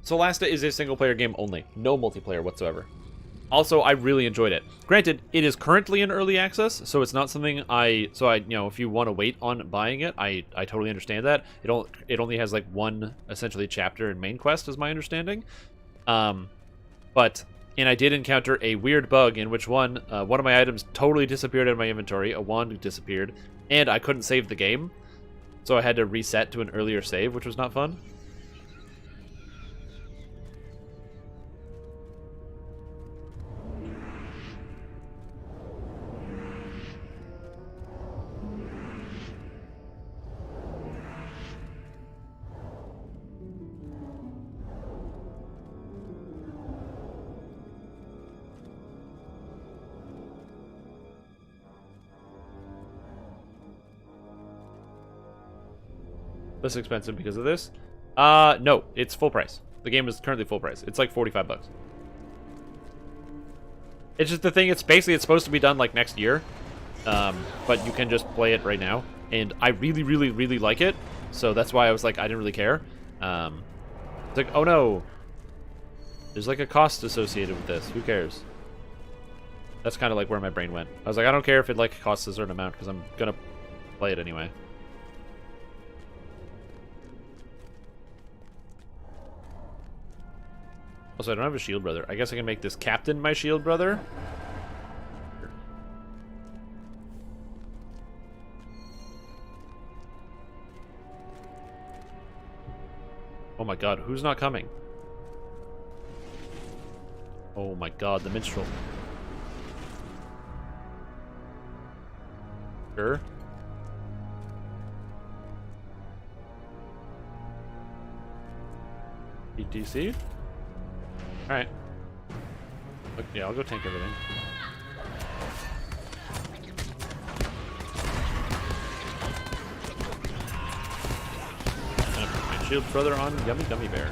Solasta is a single-player game only. No multiplayer whatsoever. Also, I really enjoyed it. Granted, it is currently in early access, so it's not something you know, if you want to wait on buying it, I totally understand that. It only has like one essentially chapter in main quest, is my understanding. And I did encounter a weird bug in which one of my items totally disappeared out of my inventory, a wand disappeared, and I couldn't save the game, so I had to reset to an earlier save, which was not fun. Less expensive because of this? No, it's full price. The game is currently full price. It's like 45 bucks. It's just the thing, it's supposed to be done like next year. But you can just play it right now. And I really, really, really like it. So that's why I was like, I didn't really care. It's like, oh no. There's like a cost associated with this. Who cares? That's kind of like where my brain went. I was like, I don't care if it like costs a certain amount because I'm gonna play it anyway. Also, I don't have a shield brother. I guess I can make this captain my shield brother. Oh my god, who's not coming? Oh my god, the minstrel. Sure. ETC? Alright. Yeah, I'll go tank everything. And put my shield further on Yummy Gummy Bear.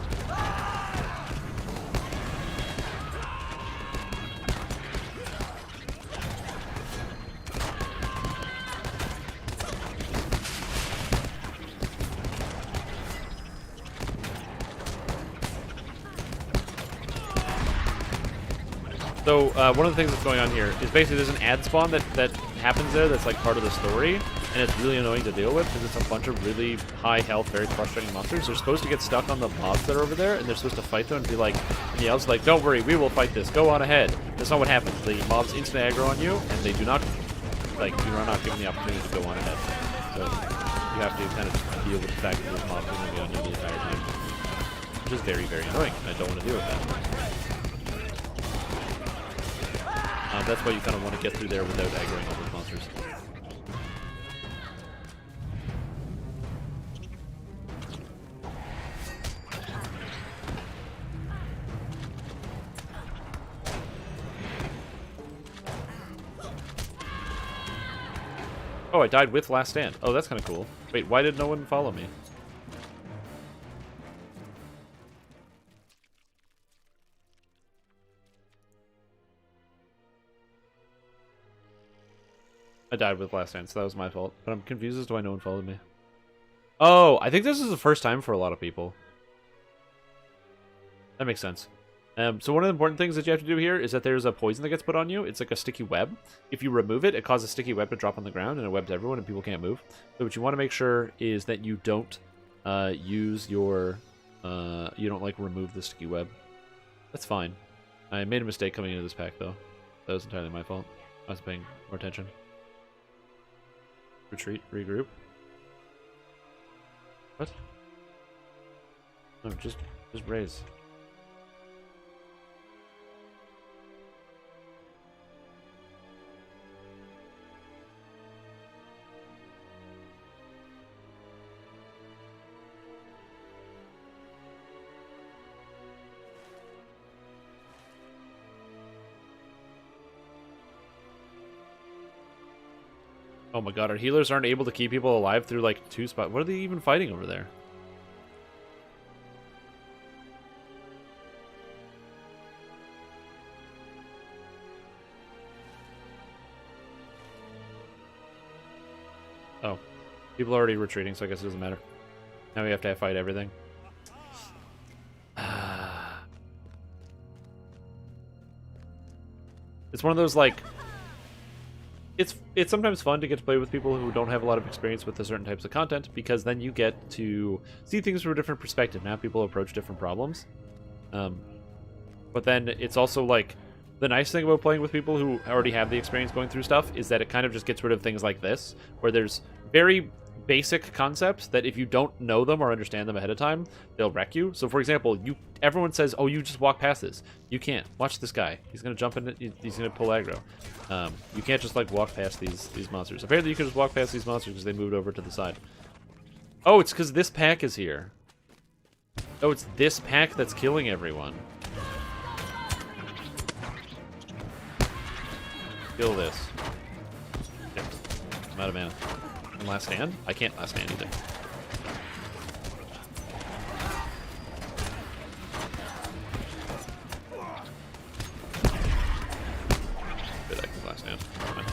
So, one of the things that's going on here is basically there's an ad spawn that happens there that's like part of the story, and it's really annoying to deal with because it's a bunch of really high health, very frustrating monsters. They're supposed to get stuck on the mobs that are over there, and they're supposed to fight them and be like, and the elves are like, don't worry, we will fight this, go on ahead. That's not what happens. The mobs instant aggro on you, and they do not, like, you are not given the opportunity to go on ahead. So, you have to kind of just deal with the fact that those mobs are going to be on you the entire time. Which is very, very annoying. I don't want to deal with that. That's why you kind of want to get through there without aggroing all those monsters. Oh, I died with Last Stand. Oh, that's kind of cool. Wait, why did no one follow me? I died with Last Stand, so that was my fault. But I'm confused as to why no one followed me. Oh, I think this is the first time for a lot of people. That makes sense. So one of the important things that you have to do here is that there's a poison that gets put on you. It's like a sticky web. If you remove it, it causes a sticky web to drop on the ground, and it webs everyone, and people can't move. So what you want to make sure is that you don't use your... you don't, like, remove the sticky web. That's fine. I made a mistake coming into this pack, though. That was entirely my fault. I was paying more attention. Retreat, regroup. What? No, just raise. Oh my god, our healers aren't able to keep people alive through, like, 2 spots. What are they even fighting over there? Oh. People are already retreating, so I guess it doesn't matter. Now we have to fight everything. It's one of those, like... It's sometimes fun to get to play with people who don't have a lot of experience with the certain types of content, because then you get to see things from a different perspective. Now people approach different problems. But then it's also like, the nice thing about playing with people who already have the experience going through stuff is that it kind of just gets rid of things like this, where there's very basic concepts that if you don't know them or understand them ahead of time, they'll wreck you. So for example, everyone says, oh, you just walk past this. You can't. Watch this guy. He's going to jump in, he's going to pull aggro. You can't just, like, walk past these monsters. Apparently you can just walk past these monsters because they moved over to the side. Oh, it's because this pack is here. Oh, it's this pack that's killing everyone. Kill this. Yep. I'm out of mana. And Last Stand? I can't Last Stand either. Good, I can Last Stand. Fine.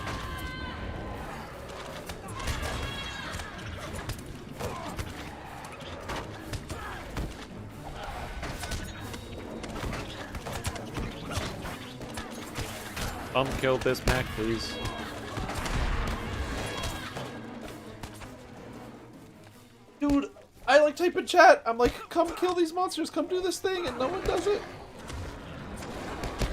Kill this pack, please. Dude, I like type in chat. I'm like, come kill these monsters, come do this thing, and no one does it.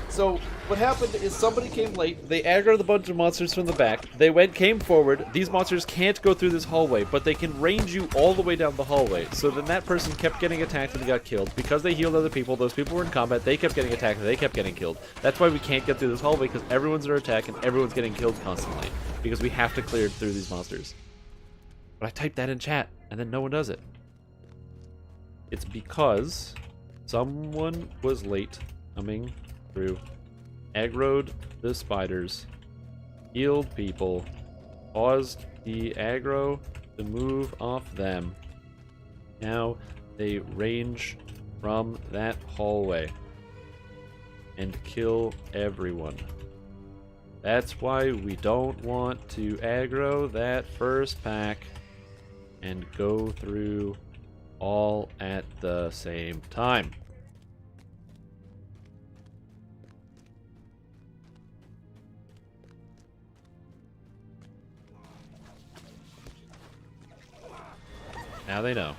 So what happened is somebody came late. They aggroed a bunch of monsters from the back. They came forward. These monsters can't go through this hallway, but they can range you all the way down the hallway. So then that person kept getting attacked and got killed. Because they healed other people, those people were in combat, they kept getting attacked and they kept getting killed. That's why we can't get through this hallway, because everyone's under attack and everyone's getting killed constantly. Because we have to clear through these monsters. But I typed that in chat, and then no one does it. It's because someone was late coming through aggroed the spiders, healed people, caused the aggro to move off them. Now they range from that hallway and kill everyone. That's why we don't want to aggro that first pack and go through all at the same time. Now they know.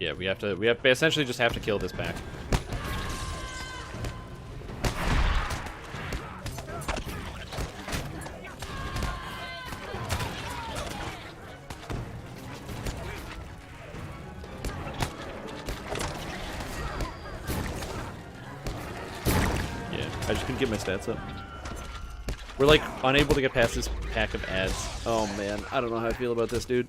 Yeah, we essentially just have to kill this pack. Yeah, I just couldn't get my stats up. We're like unable to get past this pack of ads. Oh man, I don't know how I feel about this, dude.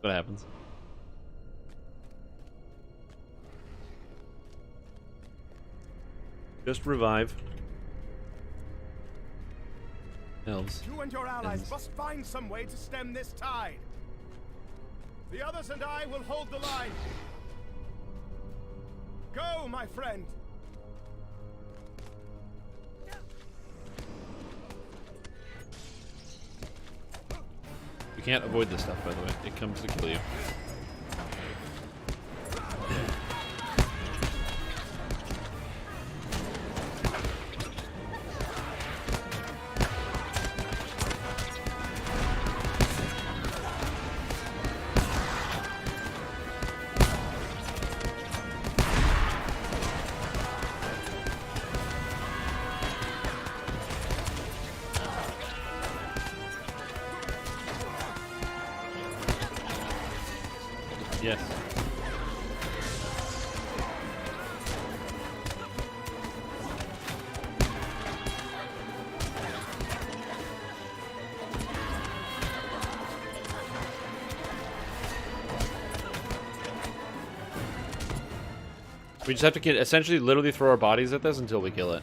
What happens? Just revive. Elves. You and your allies must find some way to stem this tide. The others and I will hold the line. Go, my friend. You can't avoid this stuff, by the way. It comes to kill you. Yes. We just have to essentially literally throw our bodies at this until we kill it.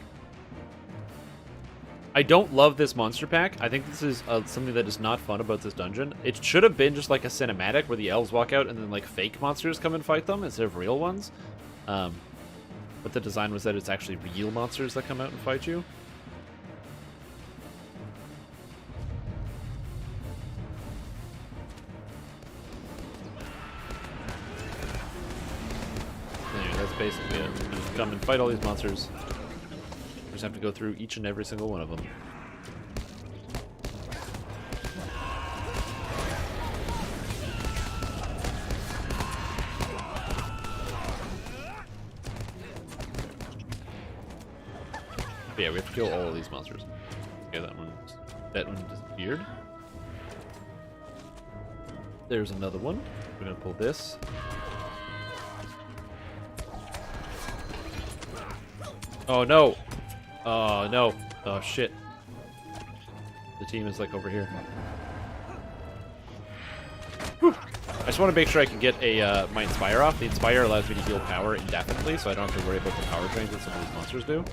I don't love this monster pack. I think this is something that is not fun about this dungeon. It should have been just like a cinematic where the elves walk out and then like fake monsters come and fight them instead of real ones. But the design was that it's actually real monsters that come out and fight you. Anyway, that's basically it. You just come and fight all these monsters. Just have to go through each and every single one of them. But yeah, we have to kill all of these monsters. Okay, that one disappeared. There's another one. We're gonna pull this. Oh no! Oh no. Oh shit. The team is like over here. Whew. I just want to make sure I can get a my Inspire off. The Inspire allows me to heal power indefinitely, so I don't have to worry about the power drains that some of these monsters do.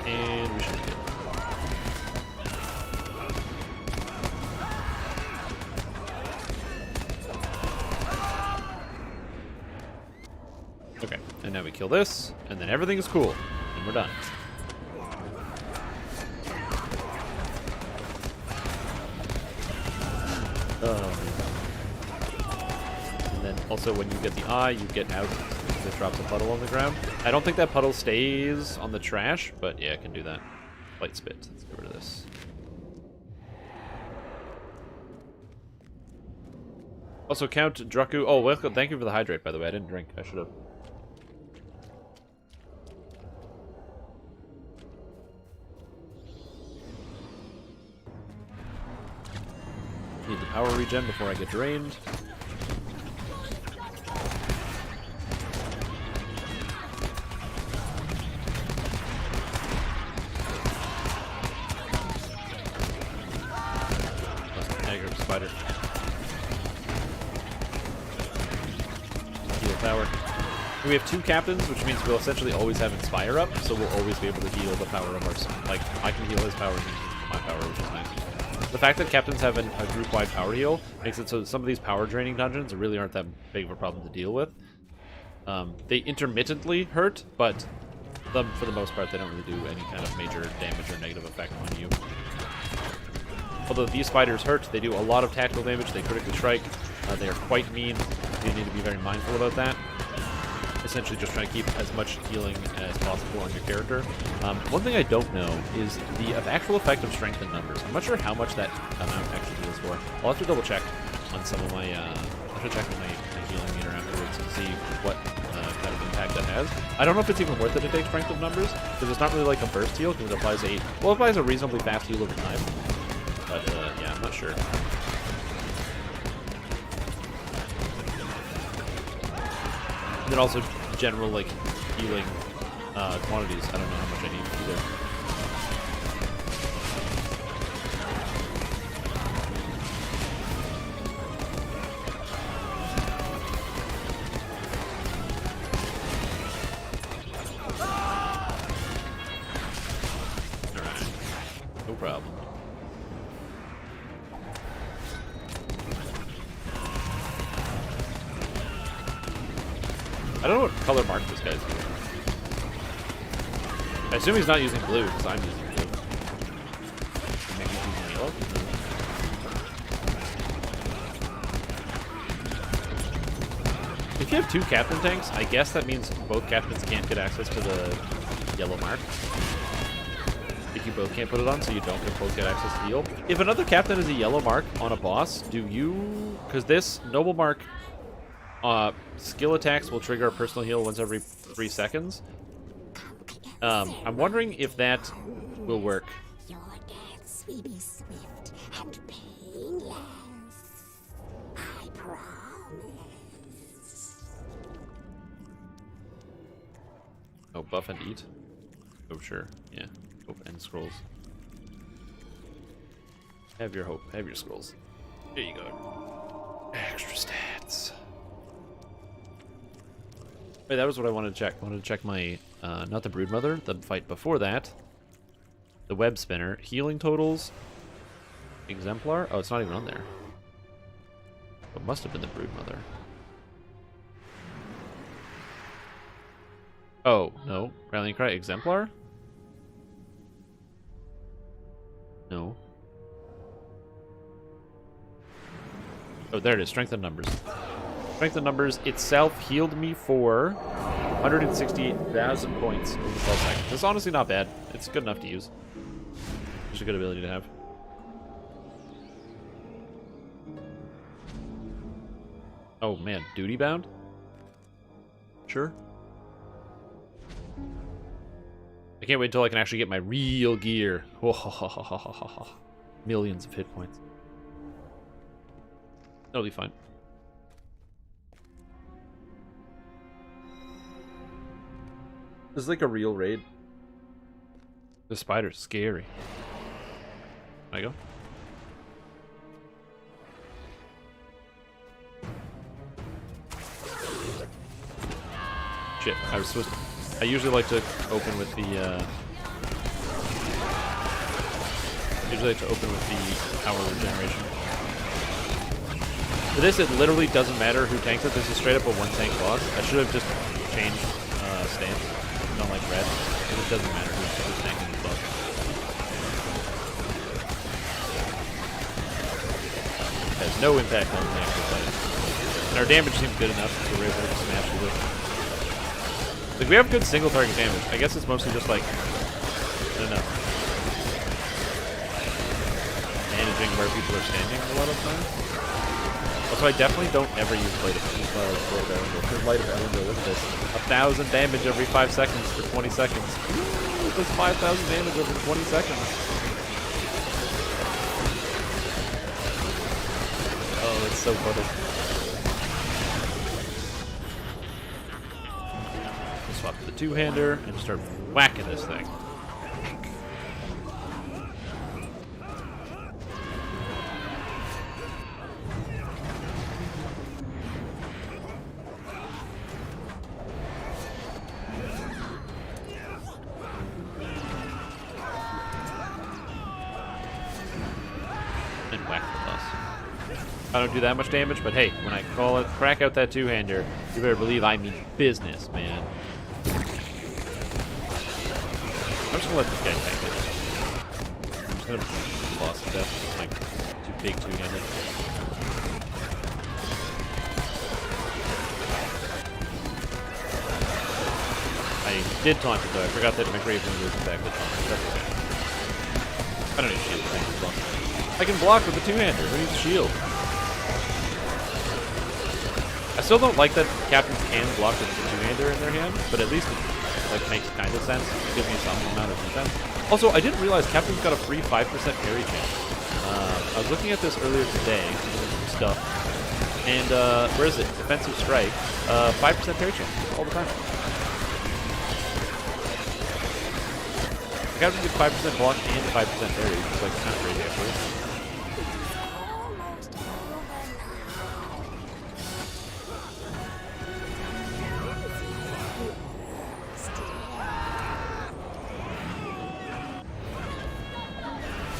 And we should be good. Okay, and now we kill this, and then everything is cool, and we're done. And then also when you get the eye, you get out. It drops a puddle on the ground. I don't think that puddle stays on the trash, but yeah, it can do that. Light spit. Let's get rid of this. Also, Count Draku. Oh, welcome. Thank you for the hydrate, by the way. I didn't drink. I should have. power regen before I get drained. Aggro spider. Heal power. We have 2 captains, which means we'll essentially always have Inspire up, so we'll always be able to heal the power of our... Like, I can heal his power, he can heal my power, which is nice. The fact that captains have a group-wide power heal makes it so that some of these power-draining dungeons really aren't that big of a problem to deal with. They intermittently hurt, but for the most part, they don't really do any kind of major damage or negative effect on you. Although these spiders hurt, they do a lot of tactical damage, they critically strike, they are quite mean, you need to be very mindful about that. Essentially just trying to keep as much healing as possible on your character. One thing I don't know is the actual effect of strength in numbers. I'm not sure how much that amount actually deals for. I'll have to double check on some of my, I'll have to check on my healing meter afterwards to see what kind of impact that has. I don't know if it's even worth it to take strength of numbers, because it's not really like a burst heal, because it applies a reasonably fast heal over time. But yeah, I'm not sure. And then also general like healing quantities. I don't know how much I need either. Alright. No problem. I don't know what color mark this guy's using. I assume he's not using blue, because I'm using blue. Maybe he's using yellow? If you have 2 captain tanks, I guess that means both captains can't get access to the yellow mark. If you both can't put it on, so you don't both get access to heal. If another captain is a yellow mark on a boss, do you... Because this noble mark... skill attacks will trigger a personal heal once every 3 seconds. I'm wondering if that will work. Your deaths will be swift and painless. I promise. Oh, buff and eat? Oh, sure. Yeah. Hope and scrolls. Have your hope. Have your scrolls. Here you go. Extra stats. Wait, that was what I wanted to check. I wanted to check my, not the Broodmother, the fight before that. The Web Spinner. Healing totals. Exemplar? Oh, it's not even on there. It must have been the Broodmother. Oh, no. Rallying Cry. Exemplar? No. Oh, there it is. Strength in numbers. Strength in numbers itself healed me for 168,000 points over 12 seconds. It's honestly not bad. It's good enough to use. It's a good ability to have. Oh man, duty bound? Sure. I can't wait until I can actually get my real gear. Millions of hit points. That'll be fine. This is like a real raid. The spider's scary. Can I go? Shit, I was supposed to... I usually like to open with the, power regeneration. For this, it literally doesn't matter who tanks it. This is straight up a one-tank boss. I should have just changed stance. Don't like red. It doesn't matter who's tanking this boss. It has no impact on the actual fight. And our damage seems good enough, so we're able to smash through it. Like, we have good single target damage. I guess it's mostly just like, I don't know, managing where people are standing a lot of times. Also, I definitely don't ever use Light of Elendil. Light of Elendil, look at this. 1,000 damage every 5 seconds for 20 seconds. Ooh, that's 5,000 damage over 20 seconds. so funny. We'll swap to the two-hander and just start whacking this thing. And whack the boss. I don't do that much damage, but hey, when I crack out that two-hander, you better believe I mean business, man. I'm just gonna let this guy tank it. I'm just gonna beat the boss to death. Like, too big two-handed. I did taunt it though. I forgot that my Graveling was back with taunt. That's okay. I don't need shield tank as well. I can block with the two-hander. Who needs a shield? I still don't like that captains can block with the two-hander in their hand, but at least it like makes kind of sense. It gives me some amount of defense. Also, I didn't realize captains got a free 5% parry chance. I was looking at this earlier today, doing some stuff, and where is it? Defensive strike, 5% parry chance all the time. Captains get 5% block and 5% parry. It's like kind of crazy actually.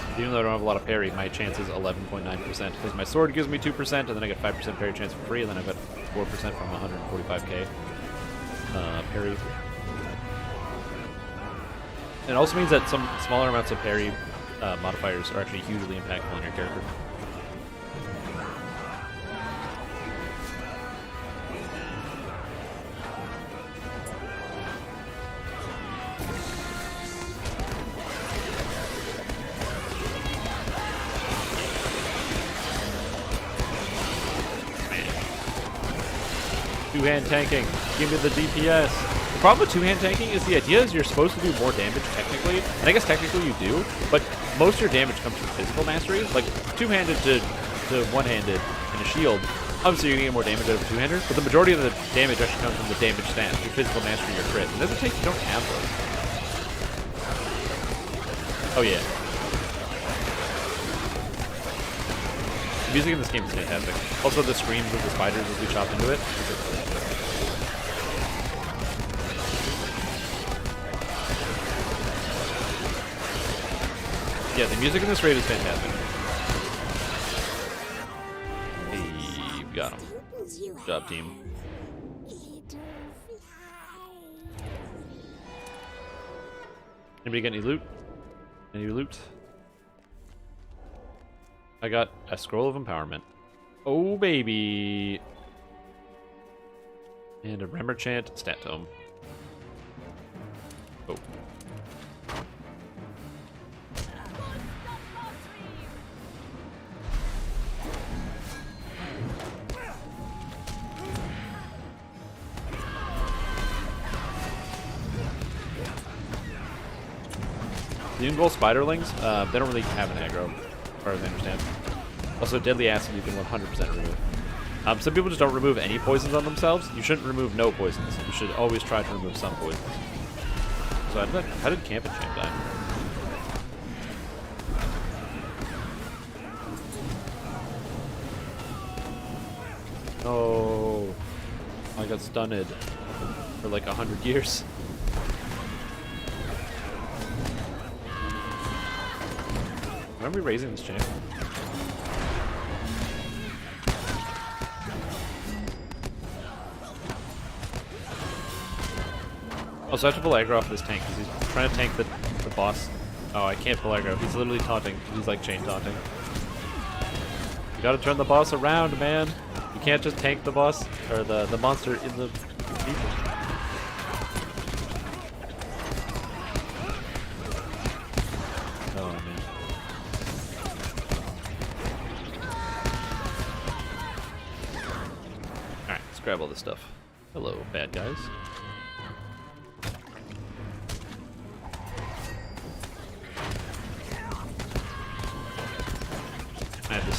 Almost Even though I don't have a lot of parry, my chance is 11.9%, because my sword gives me 2%, and then I get 5% parry chance for free, and then I've got 4% from 145k parry. It also means that some smaller amounts of parry modifiers are actually hugely impactful on your character. Two-hand tanking. Give me the DPS. The problem with two-hand tanking is the idea is you're supposed to do more damage technically, and I guess technically you do, but most of your damage comes from physical mastery. Like two-handed to one-handed and a shield, obviously you're gonna get more damage out of a two-hander, but the majority of the damage actually comes from the damage stance, your physical mastery, your crit. And there's a tank you don't have those. Oh yeah. The music in this game is fantastic. Also the screams of the spiders as we chop into it. Yeah, the music in this raid is fantastic. Hey, we got him. Good job, team. Anybody get any loot? Any loot? I got a scroll of empowerment. Oh, baby. And a Remerchant stat tome. Oh. The Ungol Spiderlings, they don't really have an aggro, as far as I understand. Also, Deadly Acid you can 100% remove. Some people just don't remove any poisons on themselves. You shouldn't remove no poisons. You should always try to remove some poisons. So how did Camp and Champ die? Oh, I got stunned for like 100 years. When are we raising this champ? Also, I have to pull aggro off this tank because he's trying to tank the boss. Oh, I can't pull aggro. He's literally taunting. He's like chain taunting. You gotta turn the boss around, man. You can't just tank the boss or the monster in the people. Oh man. Alright, let's grab all this stuff. Hello, bad guys. I have this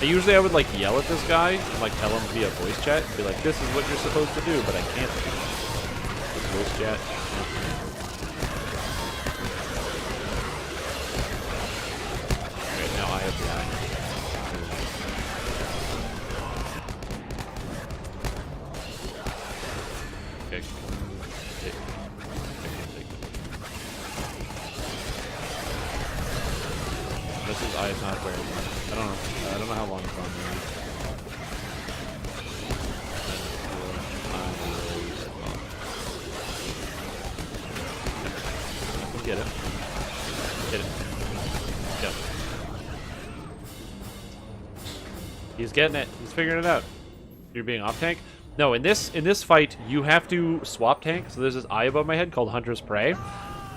Usually I would like yell at this guy and like tell him via voice chat and be like, this is what you're supposed to do, but I can't do it. With voice chat. Okay, now I have the eye. Okay. This is eye is not very much. I don't know. I don't know how long it's on there. Get it. Get it. Go. He's getting it. He's figuring it out. You're being off tank? No, in this fight, you have to swap tank. So there's this eye above my head called Hunter's Prey.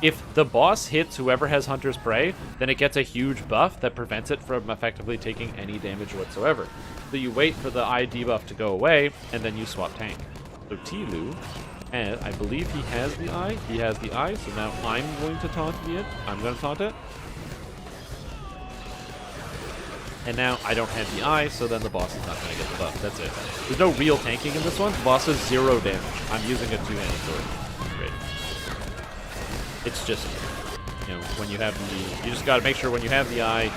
If the boss hits whoever has Hunter's Prey, then it gets a huge buff that prevents it from effectively taking any damage whatsoever. So you wait for the eye debuff to go away, and then you swap tank. So Tilu, and I believe he has the eye. He has the eye, so now I'm going to taunt it. I'm going to taunt it. And now I don't have the eye, so then the boss is not going to get the buff. That's it. There's no real tanking in this one. The boss is 0 damage. I'm using a two-handed sword. Great. It's just, you know, when you have the... You just got to make sure when you have the eye,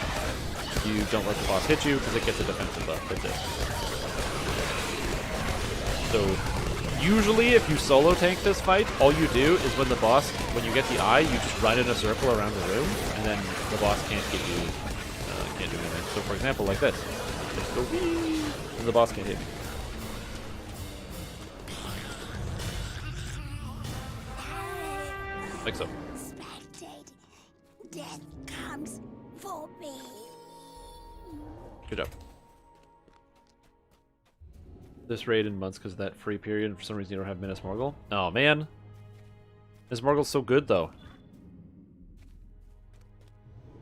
you don't let the boss hit you, because it gets a defensive buff. That's it. So, usually if you solo tank this fight, all you do is when the boss... When you get the eye, you just run in a circle around the room, and then the boss can't get you... can't do anything. So, for example, like this. Just go wee, and the boss can't hit me. Like so. Spectate. Death comes for me. Good job. This raid in months because of that free period, and for some reason you don't have Minas Morgul. Oh man. Minas Morgul's so good though.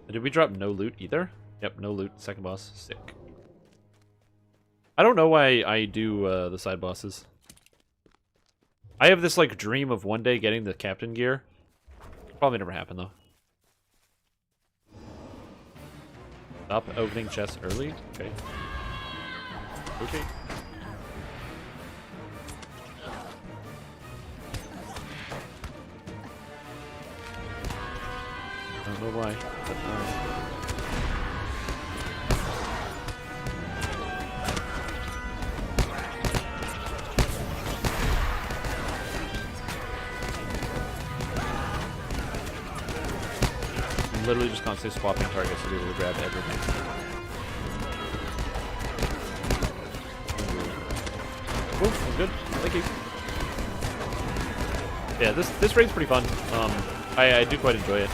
Did we drop no loot either? Yep, no loot. Second boss. Sick. I don't know why I do the side bosses. I have this like dream of one day getting the captain gear. Probably never happen though. Stop opening chests early? Okay. Okay. I don't know why, but I'm literally just constantly swapping targets to be able to grab everything. Oof, I'm good. Thank you. Yeah, this raid's pretty fun. I do quite enjoy it.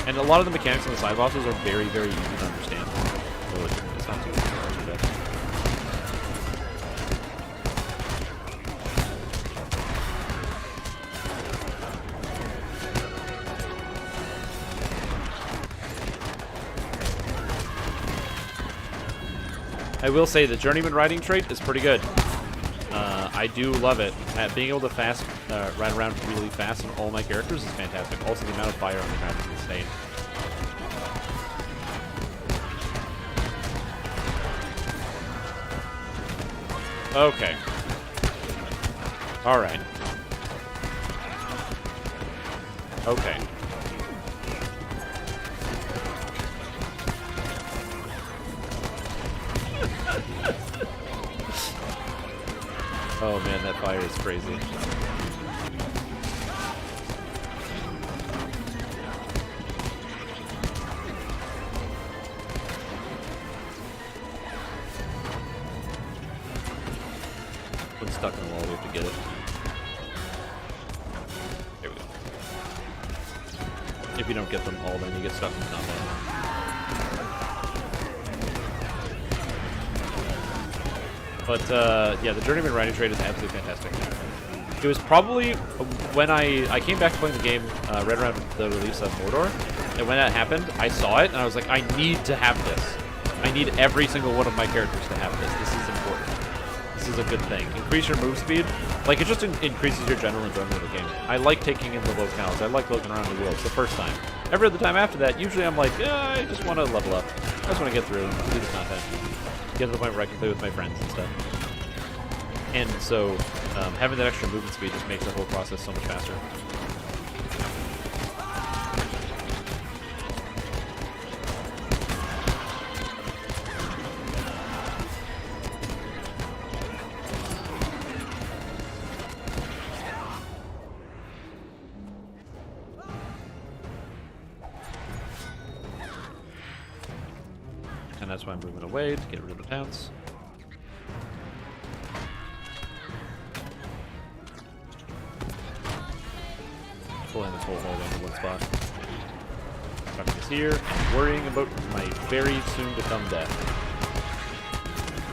And a lot of the mechanics on the side bosses are very, very easy to understand. So it's not too bad. I will say the journeyman riding trait is pretty good. I do love it. Being able to ride around really fast on all my characters is fantastic. Also, the amount of fire on the ground is insane. Okay. Alright. Okay. Oh man, that fire is crazy. When stuck in the wall, we have to get it. There we go. If you don't get them all, then you get stuck in the combat. But, yeah, the journeyman riding trait is absolutely fantastic. It was probably when I came back to playing the game right around the release of Mordor, and when that happened, I saw it, and I was like, I need to have this. I need every single one of my characters to have this. This is important. This is a good thing. Increase your move speed. Like, it just increases your general enjoyment of the game. I like taking in the locales. I like looking around the world the first time. Every other time after that, usually I'm like, I just want to level up. I just want to get through and do the content. Get to the point where I can play with my friends and stuff. And so, having that extra movement speed just makes the whole process so much faster. And that's why I'm moving away to get rid of the towns. Pulling this whole hallway into one spot. Tucking this here, and worrying about my very soon to come death.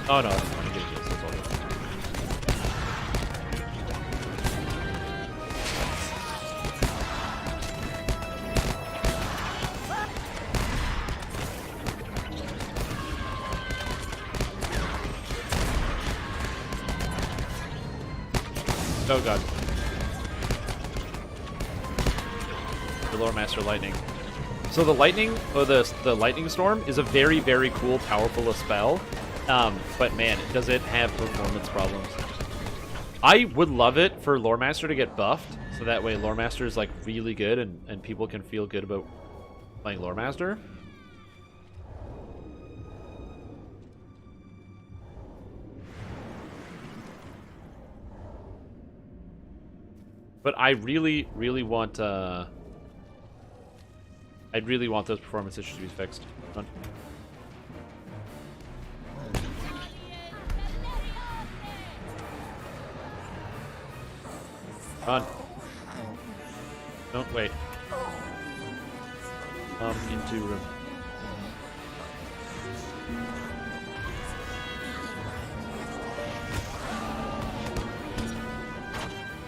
Oh no, that's fine. I'm getting this. That's all good. Oh god. The Lore Master Lightning. So the lightning, or the lightning storm, is a very, very cool, powerful spell. But man, does it have performance problems. I would love it for Lore Master to get buffed, so that way Lore Master is like really good and people can feel good about playing Lore Master. But I really, really want I'd really want those performance issues to be fixed. Come on. Don't wait. Come into room.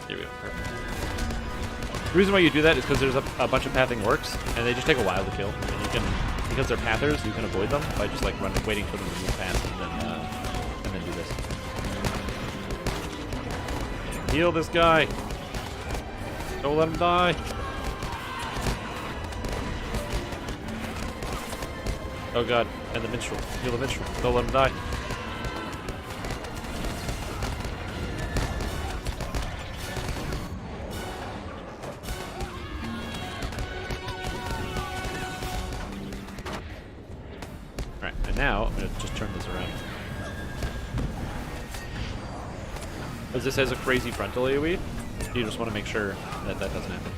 There we go. Perfect. The reason why you do that is because there's a bunch of pathing works, and they just take a while to kill. And you can, because they're pathers, you can avoid them by just like waiting for them to move past, and then do this. Heal this guy. Don't let him die. Oh god, and the minstrel. Heal the minstrel. Don't let him die. Now, I'm going to just turn this around. Because this has a crazy frontal AoE, you just want to make sure that that doesn't happen.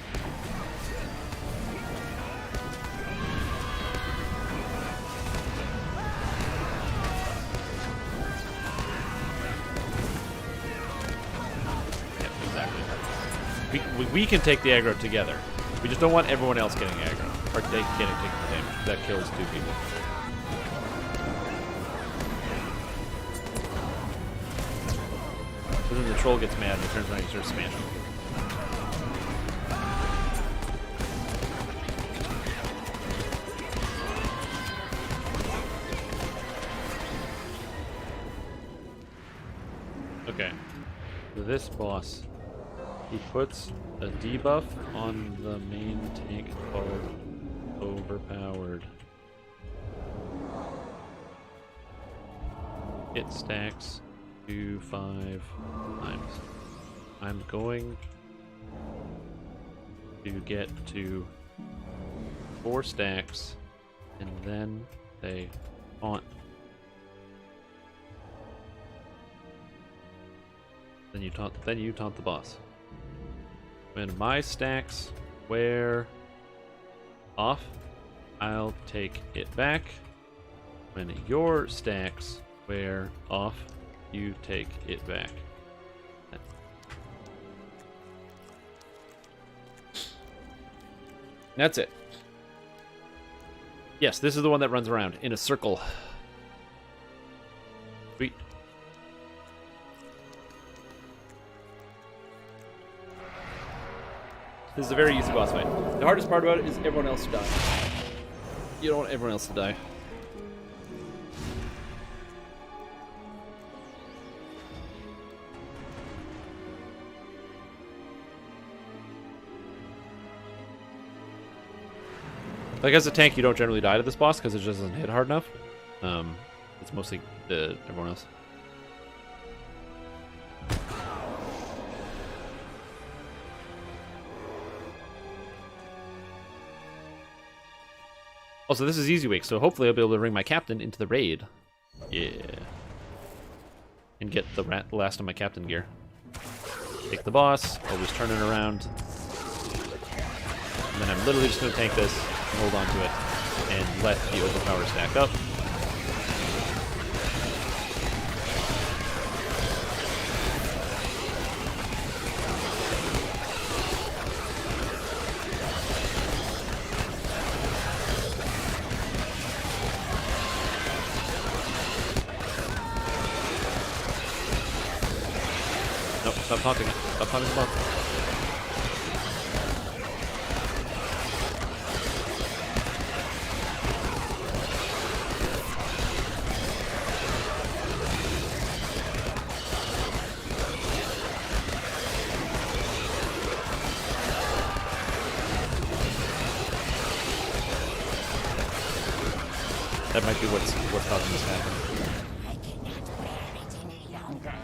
Yep, exactly. We can take the aggro together. We just don't want everyone else getting aggro. Or getting taken the damage. That kills two people. So then the troll gets mad and he turns around and he starts smashing. Okay. So this boss, he puts a debuff on the main tank called Overpowered. It stacks to 5 times. I'm going to get to 4 stacks and then they taunt. Then you taunt the boss. When my stacks wear off, I'll take it back. When your stacks wear off, you take it back. That's it. Yes, this is the one that runs around in a circle. Sweet. This is a very easy boss fight. The hardest part about it is everyone else to die. You don't want everyone else to die. Like, as a tank, you don't generally die to this boss because it just doesn't hit hard enough. It's mostly everyone else. Also, this is easy week, so hopefully I'll be able to bring my captain into the raid. Yeah. And get the last of my captain gear. Take the boss, always turn it around. And then I'm literally just going to tank this, hold on to it, and let the overpower stack up. Nope, stop taunting it. Stop taunting the boss. That might be what's causing this to happen. I cannot bear it any longer.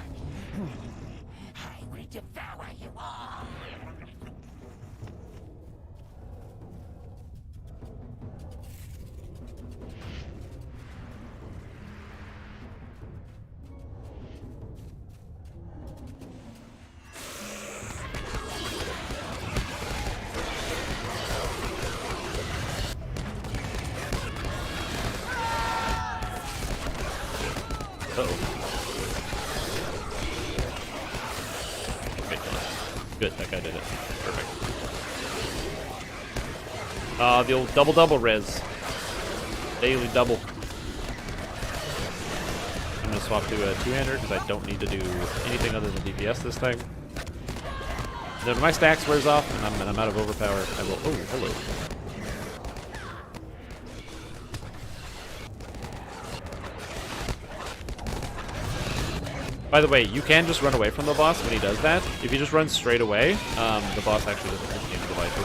I will devour you all. Uh-oh. Good, that guy did it. Perfect. The old double res. Daily double. I'm gonna swap to a two-hander because I don't need to do anything other than DPS this thing. Then when my stacks wears off and I'm out of overpower, I will. Oh, hello. By the way, you can just run away from the boss when he does that. If you just run straight away, the boss actually doesn't continue to bite you.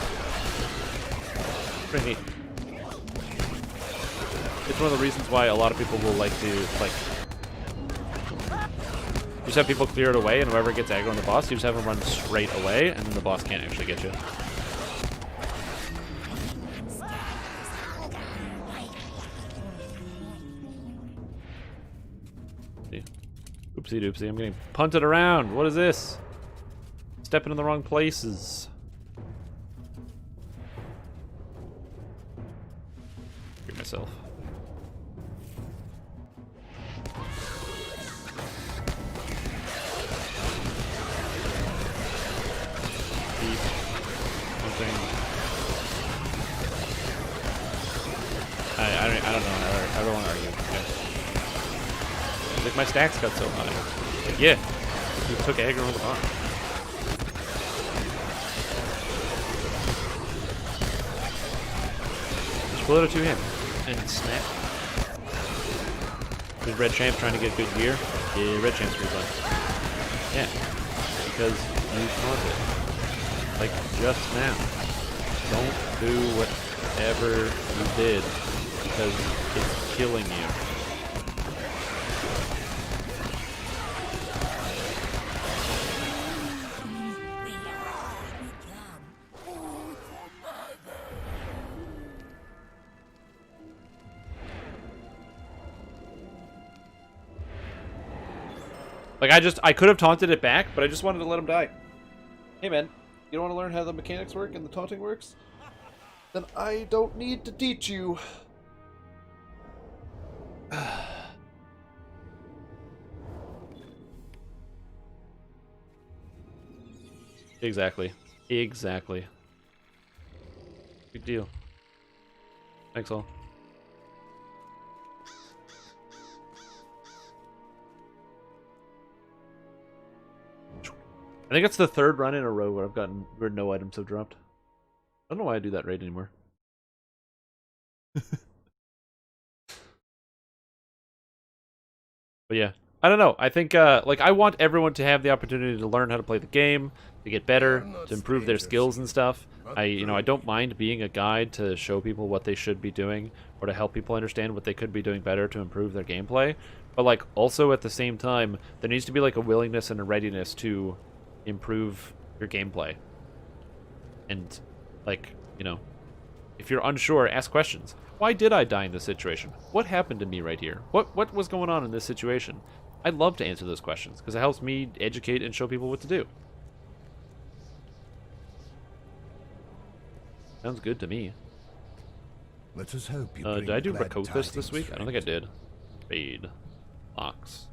Pretty neat. It's one of the reasons why a lot of people will like to, just have people clear it away, and whoever gets aggro on the boss, you just have them run straight away, and then the boss can't actually get you. Oopsie doopsie, I'm getting punted around. What is this? Stepping in the wrong places. Get myself. Deep. Something. I don't know. I don't want to argue. Okay. Like my stacks got so high. Like, yeah, you took aggro on the boss. Just pull out a two-hand and snap. Is Red Champ trying to get good gear? Yeah, Red Champ's pretty fun. Yeah, because you taunted. Like just now. Don't do whatever you did because it's killing you. Like, I could have taunted it back, but I just wanted to let him die. Hey, man, you don't want to learn how the mechanics work and the taunting works? Then I don't need to teach you. Exactly. Exactly. Big deal. Thanks, all. I think it's the third run in a row where no items have dropped. I don't know why I do that raid anymore. But yeah, I don't know. I think like I want everyone to have the opportunity to learn how to play the game. to get better, to improve their skills and stuff. I don't mind being a guide to show people what they should be doing or to help people understand what they could be doing better to improve their gameplay. But like also at the same time, there needs to be like a willingness and a readiness to improve your gameplay. And like, if you're unsure, ask questions. Why did I die in this situation? What happened to me right here? What was going on in this situation? I'd love to answer those questions because it helps me educate and show people what to do. Sounds good to me. Let us hope you Did I do glad Rakothis this tidings, week? I don't think I friend. did. Fade. Locks.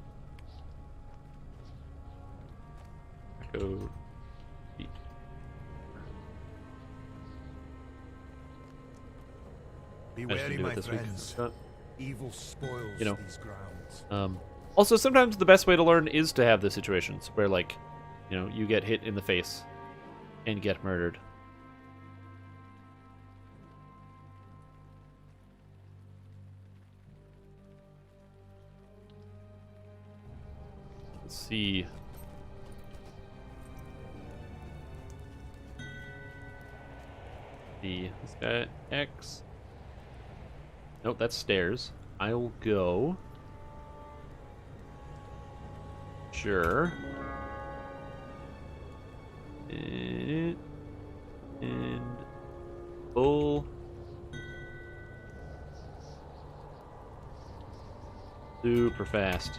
Echo. Beat. Be I just wary, didn't do my it this week. friends. But, Evil spoils You know. these grounds. also, sometimes the best way to learn is to have the situations where, like, you get hit in the face and get murdered. Let's see. This guy X. Nope, that's stairs. I'll go. Sure. And bull. Super fast.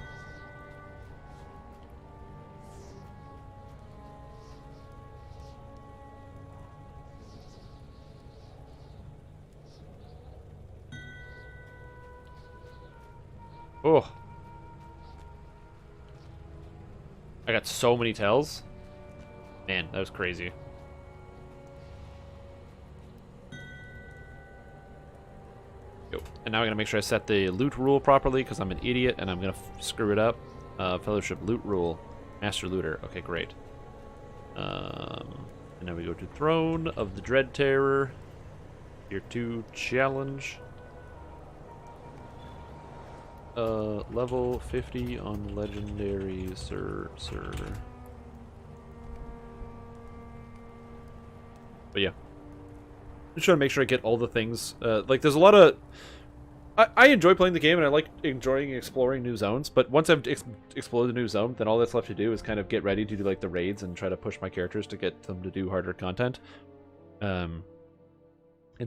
Oh. I got so many tells. Man, that was crazy. Yo. And now I gotta make sure I set the loot rule properly because I'm an idiot and I'm gonna screw it up. Fellowship loot rule. Master looter. Okay, great. And now we go to Throne of the Dread Terror. Tier 2 challenge. Level 50 on legendary server. But yeah, I'm trying to make sure I get all the things. Like, there's a lot of. I enjoy playing the game and I like enjoying exploring new zones. But once I've explored the new zone, then all that's left to do is kind of get ready to do like the raids and try to push my characters to get them to do harder content. And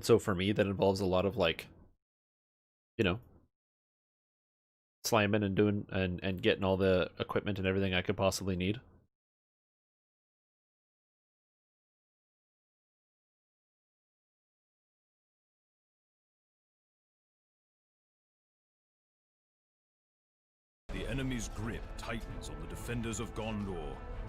so for me, that involves a lot of like, slamming and doing and getting all the equipment and everything I could possibly need. The enemy's grip tightens on the defenders of Gondor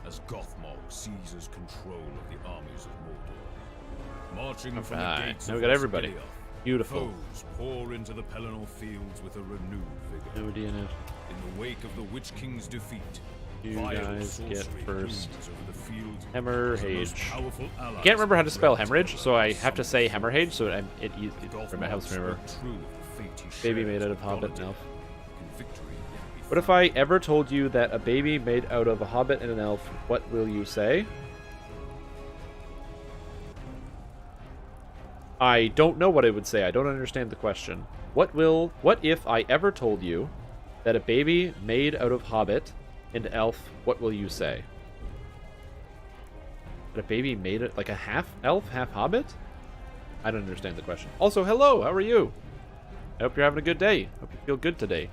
as Gothmog seizes control of the armies of Mordor. Marching from the Alright, gates now of we got everybody. Osgiliath, Beautiful. foes pour into the Pelennor fields with a renewed vigor. No DNF. In the wake of the Witch King's defeat, You vile guys get sorcery first. looms over the field as the most Hemorrhage. powerful I allies can't remember how to of the spell Red hemorrhage, Tower so I have have to say summoned hemorrhage, so it Gothmog helps me remember. spoke true of the fate he Baby shared made out with of hobbit and Donatello. elf. Can victory yet be What if I ever told you that a baby made out of a hobbit and an elf, what will you say? I don't know what I would say. I don't understand the question. What if I ever told you that a baby made out of hobbit and elf, what will you say? That a baby made it like a half elf, half hobbit? I don't understand the question. Also, hello, how are you? I hope you're having a good day. Hope you feel good today.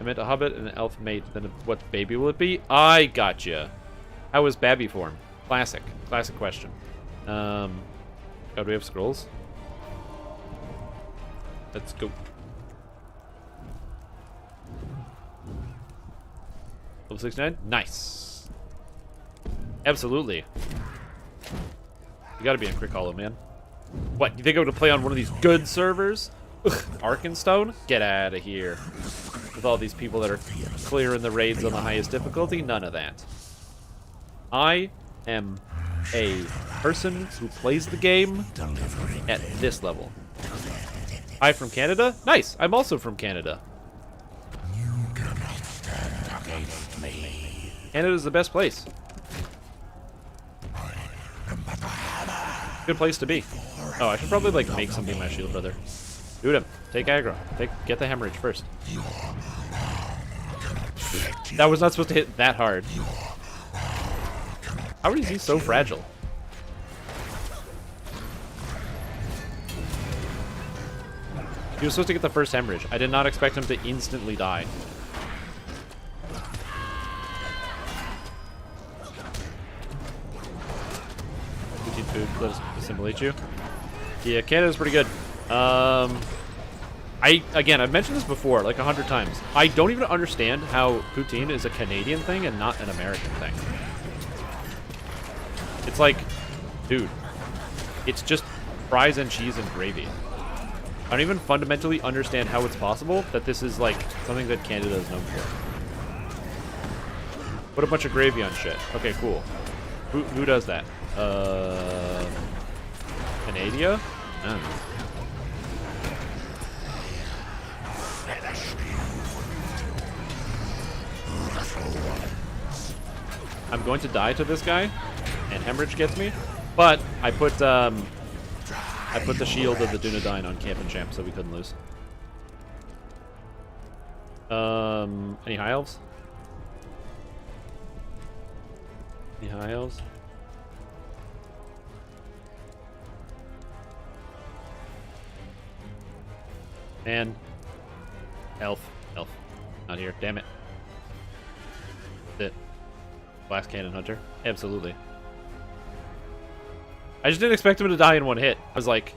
I meant a hobbit and an elf mate. Then what baby will it be? I gotcha. How is Babby form? Classic. Classic question. Oh, do we have scrolls? Let's go. Level 69? Nice. Absolutely. You gotta be in Crick Hollow, man. What, you think I would play on one of these good servers? Arkenstone? Get out of here. With all these people that are clearing the raids on the highest difficulty? None of that. I am a person who plays the game at this level. Hi from Canada? Nice! I'm also from Canada. Canada's the best place. Good place to be. Oh, I should probably like make something my shield brother. Shoot him. Take aggro. Get the hemorrhage first. That was not supposed to hit that hard. How is he so fragile? He was supposed to get the first hemorrhage. I did not expect him to instantly die. Poutine food, let us assimilate you. Yeah, Canada's pretty good. Again, I've mentioned this before, like 100 times. I don't even understand how poutine is a Canadian thing and not an American thing. It's like, dude, it's just fries and cheese and gravy. I don't even fundamentally understand how it's possible that this is like something that Canada is known for. Put a bunch of gravy on shit. Okay, cool. Who does that? Canada? I don't know. I'm going to die to this guy, and hemorrhage gets me, but I put the shield of the Dunedain on Camp and Champ, so we couldn't lose. Any high elves? Any high elves? Man. Elf. Not here. Damn it. That's it. Blast Cannon Hunter. Absolutely. I just didn't expect him to die in one hit. I was like,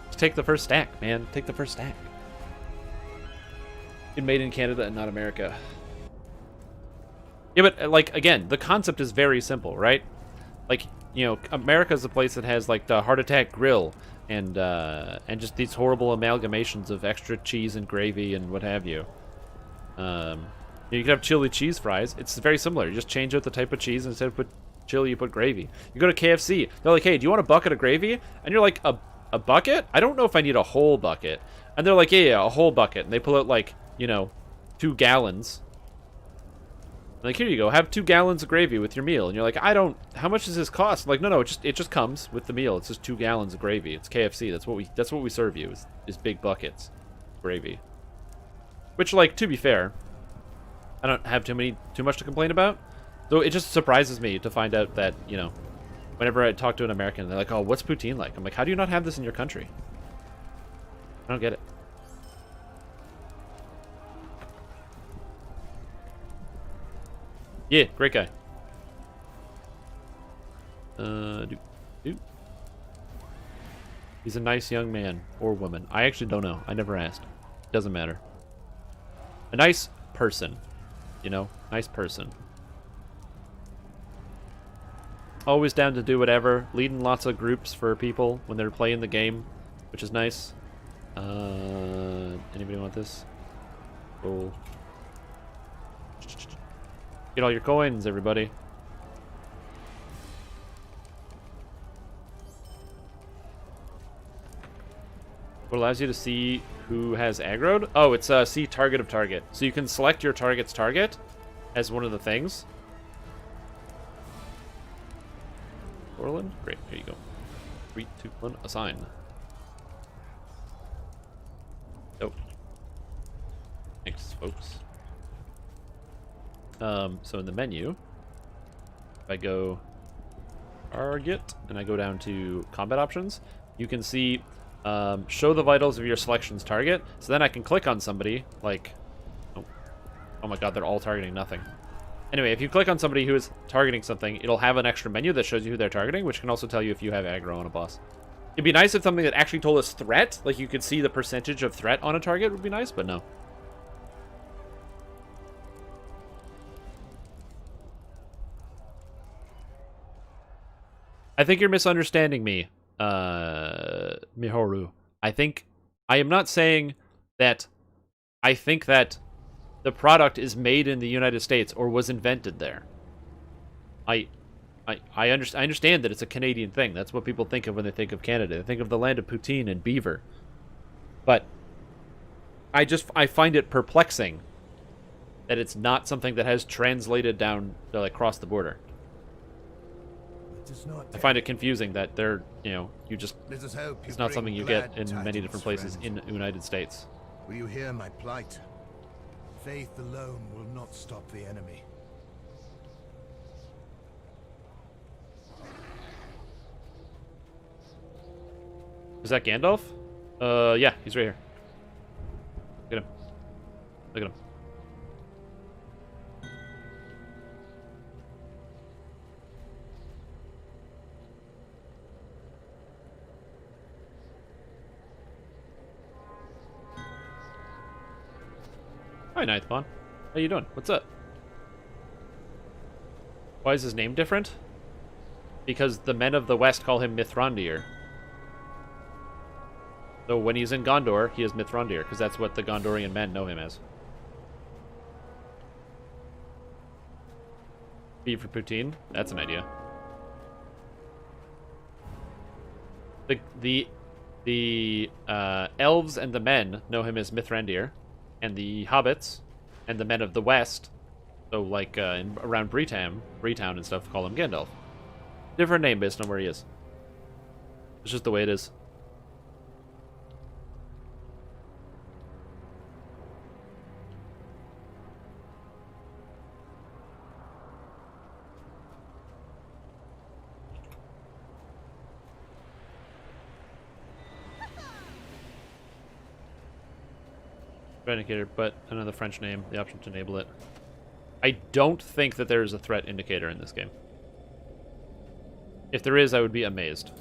just take the first stack, man. Take the first stack. It made in Canada and not America. Yeah, but like again, the concept is very simple, right? Like, you know, America's a place that has like the heart attack grill and just these horrible amalgamations of extra cheese and gravy and what have you. You could have chili cheese fries. It's very similar. You just change out the type of cheese. Instead of put chili, you put gravy. You go to KFC. They're like, hey, do you want a bucket of gravy? And you're like, a bucket? I don't know if I need a whole bucket. And they're like, yeah, a whole bucket. And they pull out like, you know, 2 gallons. Like, here you go. Have 2 gallons of gravy with your meal. And you're like, how much does this cost? I'm like, no, it just comes with the meal. It's just 2 gallons of gravy. It's KFC. That's what we serve you is big buckets of gravy. Which, like, to be fair, I don't have too much to complain about. Though it just surprises me to find out that, you know, whenever I talk to an American, they're like, oh, what's poutine like? I'm like, how do you not have this in your country? I don't get it. Yeah, great guy. He's a nice young man or woman. I actually don't know. I never asked. Doesn't matter. A nice person. You know, nice person. Always down to do whatever. Leading lots of groups for people when they're playing the game, which is nice. Anybody want this? Cool. Get all your coins, everybody. What allows you to see who has aggroed? Oh, it's see target of target. So you can select your target's target as one of the things. Orland? Great, here you go. 3, 2, 1, assign. Oh. Thanks, folks. So in the menu, if I go target and I go down to combat options, you can see show the vitals of your selection's target. So then I can click on somebody like, oh my god, they're all targeting nothing. Anyway, if you click on somebody who is targeting something, it'll have an extra menu that shows you who they're targeting, which can also tell you if you have aggro on a boss. It'd be nice if something that actually told us threat, like you could see the percentage of threat on a target would be nice, but no. I think you're misunderstanding me, Mihoru. I am not saying that I think that the product is made in the United States or was invented there. I understand that it's a Canadian thing. That's what people think of when they think of Canada. They think of the land of poutine and beaver. But I find it perplexing that it's not something that has translated down like across the border. The us not I find it confusing that they're, you know, you just, Let us hope it's not bring something you get glad in many tidings, different places friend. in the United States. Will you hear my plight? Faith alone will not stop the enemy. Is that Gandalf? Yeah, he's right here. Look at him. Look at him. Hi, Ninth Pawn. How you doing? What's up? Why is his name different? Because the men of the West call him Mithrandir. So when he's in Gondor, he is Mithrandir, because that's what the Gondorian men know him as. B for poutine? That's an idea. The elves and the men know him as Mithrandir, and the hobbits and the men of the West, so like around Bretown and stuff, call him Gandalf. Different name based on where he is. It's just the way it is. Indicator, but another French name, the option to enable it. I don't think that there is a threat indicator in this game. If there is, I would be amazed.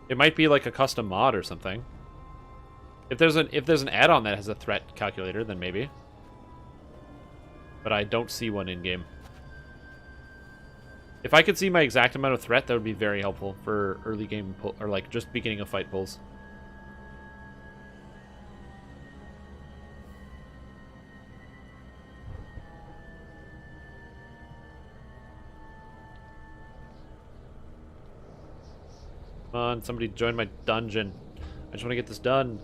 It might be like a custom mod or something. If there's an add-on that has a threat calculator, then maybe. But I don't see one in game. If I could see my exact amount of threat, that would be very helpful for early game pull, or like just beginning of fight pulls. Come on, somebody join my dungeon. I just want to get this done.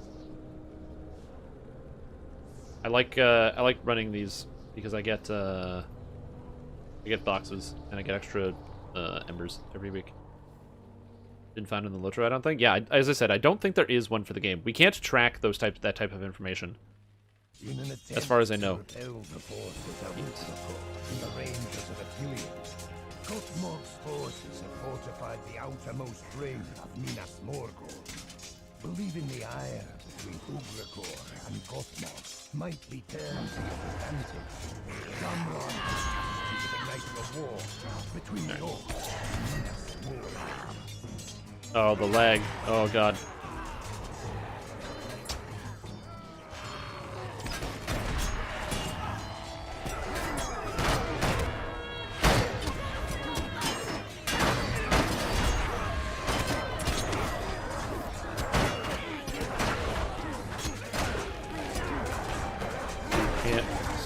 I like running these because I get boxes and I get extra embers every week. Didn't find in the LotRO, I don't think. Yeah, as I said, I don't think there is one for the game. We can't track that type of information, as far as I know. Gothmog's forces have fortified the outermost ring of Minas Morgul. Believing the ire between Ugrigor and Gothmog might be turned to your advantage. Gamron is igniting a war between the orcs and Minas Morgul. Oh, the lag. Oh, God.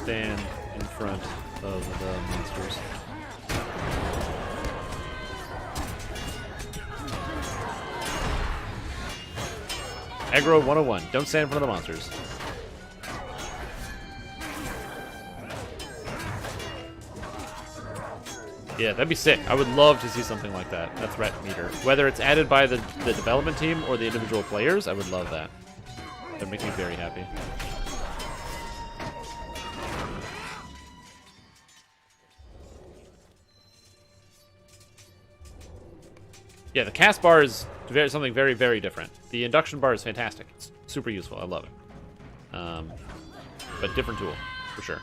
Stand in front of the monsters. Aggro 101. Don't stand in front of the monsters. Yeah, that'd be sick. I would love to see something like that. A threat meter. Whether it's added by the development team or the individual players, I would love that. That'd make me very happy. Yeah, the cast bar is something very, very different. The induction bar is fantastic. It's super useful. I love it. But different tool, for sure.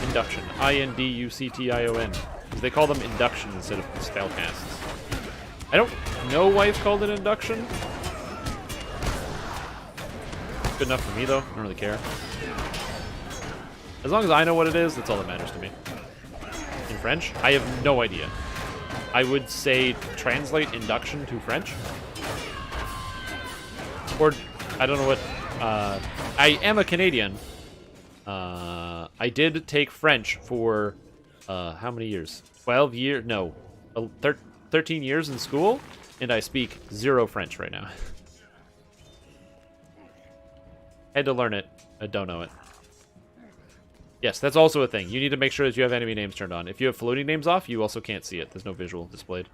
Induction. Induction. Because they call them induction instead of spellcasts. I don't know why it's called an induction. Good enough for me, though. I don't really care. As long as I know what it is, that's all that matters to me. In French, I have no idea. I would say translate induction to French. Or, I don't know what... I am a Canadian. I did take French for... how many years? 12 years? No. 13 years in school, and I speak 0 French right now. Had to learn it. I don't know it. Yes, that's also a thing. You need to make sure that you have enemy names turned on. If you have floating names off, you also can't see it. There's no visual displayed.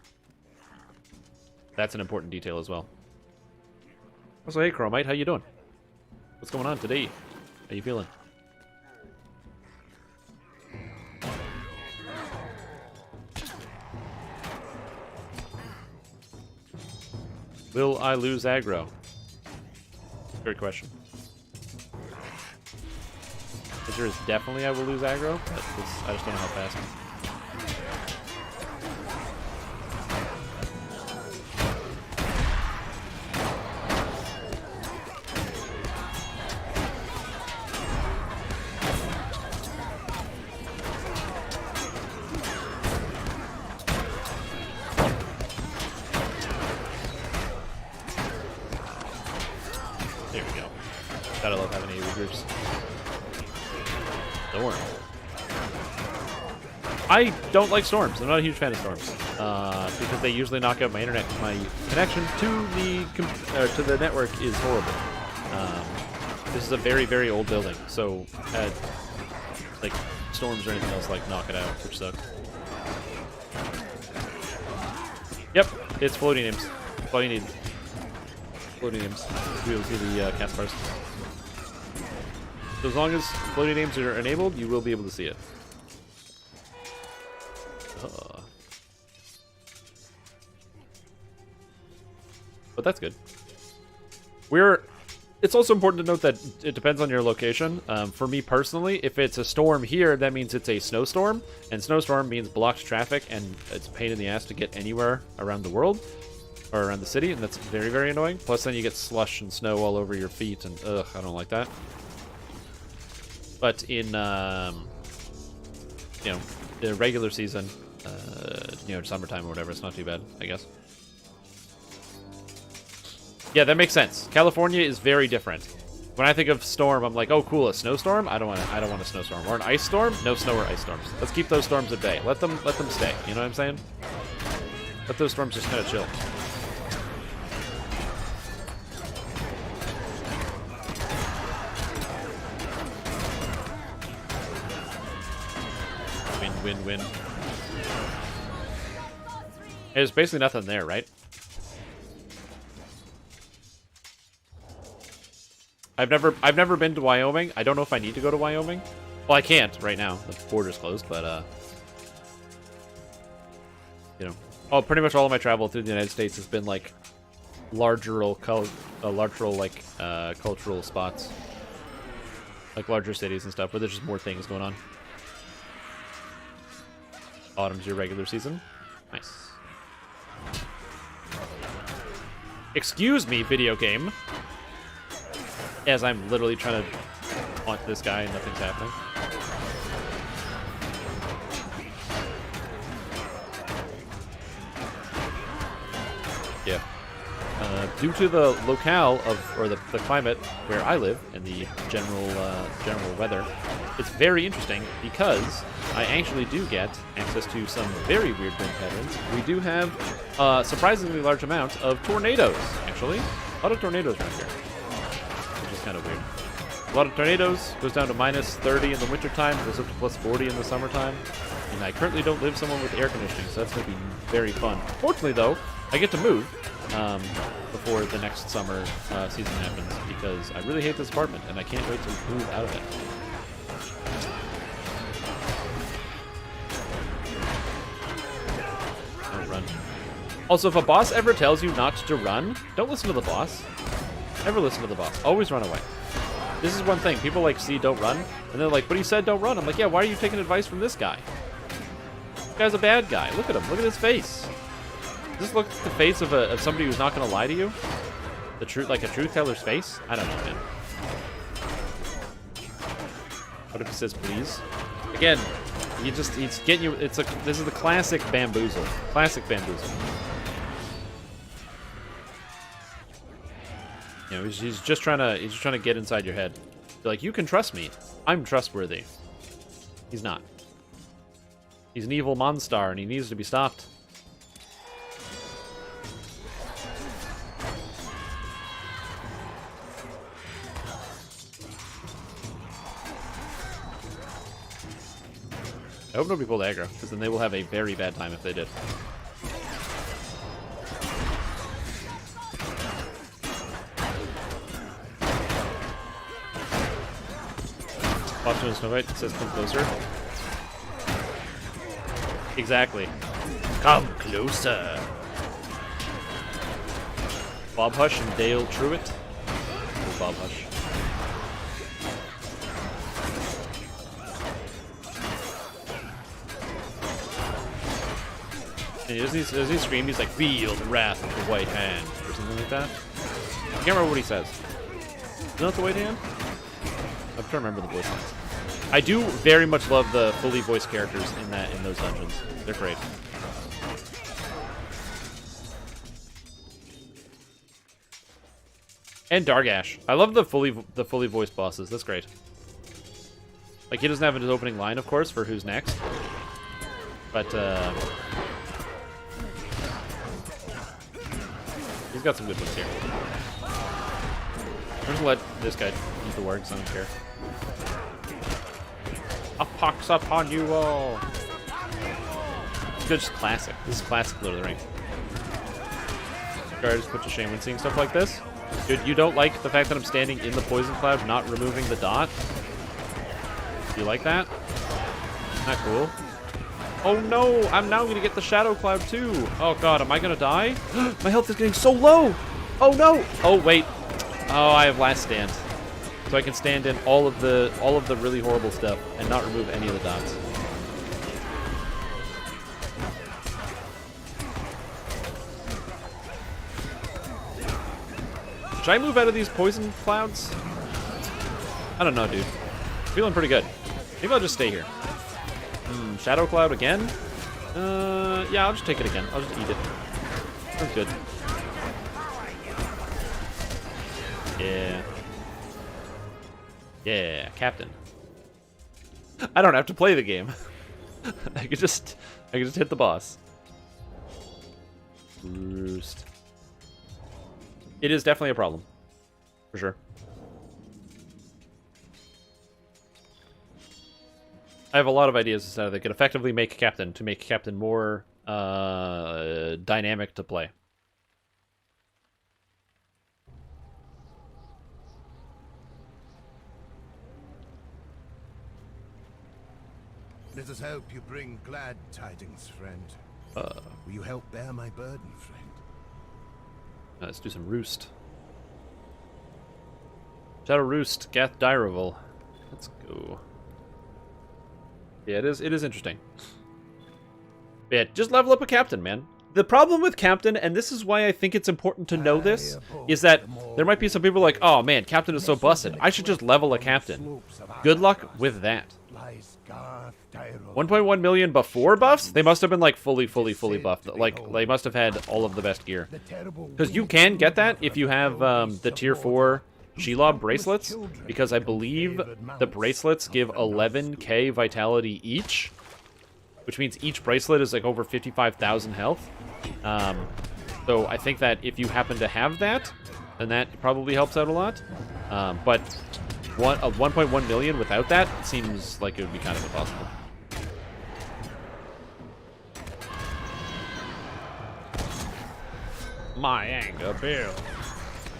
That's an important detail as well. Also, hey, Chromite, how you doing? What's going on today? How you feeling? Will I lose aggro? Great question. The answer is definitely I will lose aggro, but I just don't know how fast. There we go. Gotta love having AoE groups. Storm. I don't like storms. I'm not a huge fan of storms because they usually knock out my internet. My connection to the network is horrible. This is a very, very old building, so like storms or anything else like knock it out, which sucks. Yep, it's floating names. That's all you need. Floating names. To be able to see the cast bars. So as long as floating names are enabled, you will be able to see it. But that's good. It's also important to note that it depends on your location. For me personally, if it's a storm here, that means it's a snowstorm. And snowstorm means blocked traffic, and it's a pain in the ass to get anywhere around the world. Or around the city, and that's very, very annoying. Plus then you get slush and snow all over your feet, and ugh, I don't like that. But in, you know, the regular season, you know, summertime or whatever, it's not too bad, I guess. Yeah, that makes sense. California is very different. When I think of storm, I'm like, oh, cool, a snowstorm? I don't want a snowstorm. Or an ice storm? No snow or ice storms. Let's keep those storms at bay. Let them stay. You know what I'm saying? Let those storms just kind of chill. Win. There's basically nothing there, right? I've never been to Wyoming. I don't know if I need to go to Wyoming. Well, I can't right now. The border's closed, but you know, pretty much all of my travel through the United States has been like larger like cultural spots, like larger cities and stuff, where there's just more things going on. Autumn's your regular season. Nice. Excuse me, video game. As I'm literally trying to haunt this guy and nothing's happening. Yeah. Due to the locale or the climate where I live and the general weather, it's very interesting because I actually do get access to some very weird wind patterns. We do have a surprisingly large amount of tornadoes, actually. A lot of tornadoes around here, which is kind of weird. A lot of tornadoes, goes down to -30 in the wintertime, goes up to +40 in the summertime. And I currently don't live somewhere with air conditioning, so that's going to be very fun. Fortunately, though, I get to move before the next summer season happens, because I really hate this apartment, and I can't wait to move out of it. Don't run. Also, if a boss ever tells you not to run, don't listen to the boss. Never listen to the boss. Always run away. This is one thing. People like see don't run, and they're like, but he said don't run. I'm like, yeah, why are you taking advice from this guy? This guy's a bad guy. Look at him. Look at his face. Does this look like the face of somebody who's not going to lie to you? The truth, like a truth teller's face? I don't know, man. What if he says please? Again, he's getting you. This is the classic bamboozle. Classic bamboozle. You know, he's just trying to get inside your head. Be like, you can trust me. I'm trustworthy. He's not. He's an evil monster, and he needs to be stopped. I hope nobody pulled aggro, because then they will have a very bad time if they did. Pops to a snow white, says come closer. Exactly. Come closer. Bob Hush and Dale Truitt. Oh, Bob Hush. And does he scream? He's like, feel the wrath of the white hand, or something like that. I can't remember what he says. Isn't that the white hand? I'm trying to remember the voice lines. I do very much love the fully voiced characters in those dungeons. They're great. And Dargash. I love the fully voiced bosses. That's great. Like, he doesn't have his opening line, of course, for who's next. But he's got some good ones here. I'm gonna let this guy eat the works. I don't care. A pox upon you all. It's just classic. This is classic Lord of the Rings. Guard is put to shame when seeing stuff like this. Dude, you don't like the fact that I'm standing in the poison cloud, not removing the dot? Do you like that? Isn't that cool? Oh no! I'm now gonna get the shadow cloud too. Oh god, am I gonna die? My health is getting so low. Oh no! Oh wait. Oh, I have last stand, so I can stand in all of the really horrible stuff and not remove any of the dots. Should I move out of these poison clouds? I don't know, dude. Feeling pretty good. Maybe I'll just stay here. Shadow cloud again? Yeah, I'll just take it again. I'll just eat it. Sounds good. Yeah. Yeah, Captain. I don't have to play the game. I can just hit the boss. Roost. It is definitely a problem. For sure. I have a lot of ideas as to how they could effectively make Captain, to make Captain more dynamic to play. Let us help you bring glad tidings, friend. Will you help bear my burden, friend? Let's do some Roost. Shadow Roost, Gath Dyravel. Let's go. Yeah, it is interesting. Yeah, just level up a Captain, man. The problem with Captain, and this is why I think it's important to know this, is that there might be some people like, oh man, Captain is so busted. I should just level a Captain. Good luck with that. 1.1 million before buffs? They must have been like fully buffed. Like, they must have had all of the best gear. Because you can get that if you have the tier 4 Shelob bracelets, because I believe the bracelets give 11k vitality each, which means each bracelet is like over 55,000 health. So I think that if you happen to have that, then that probably helps out a lot. But 1.1 million without that seems like it would be kind of impossible. My anger bill.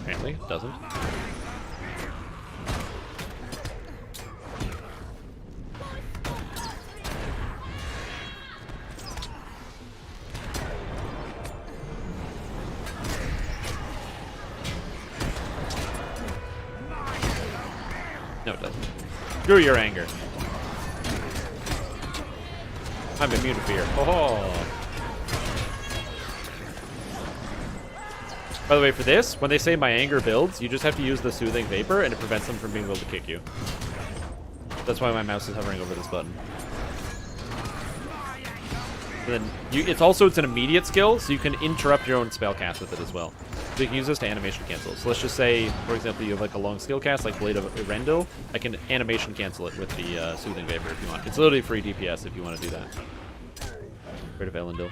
Apparently, doesn't. Screw your anger. I'm immune to fear. Oh. By the way, for this, when they say my anger builds, you just have to use the soothing vapor, and it prevents them from being able to kick you. That's why my mouse is hovering over this button. And then it's an immediate skill, so you can interrupt your own spell cast with it as well. So you can use this to animation cancel. So let's just say, for example, you have like a long skill cast, like Blade of Erendil. I can animation cancel it with the Soothing Vapor if you want. It's literally free DPS if you want to do that. Blade of Elendil.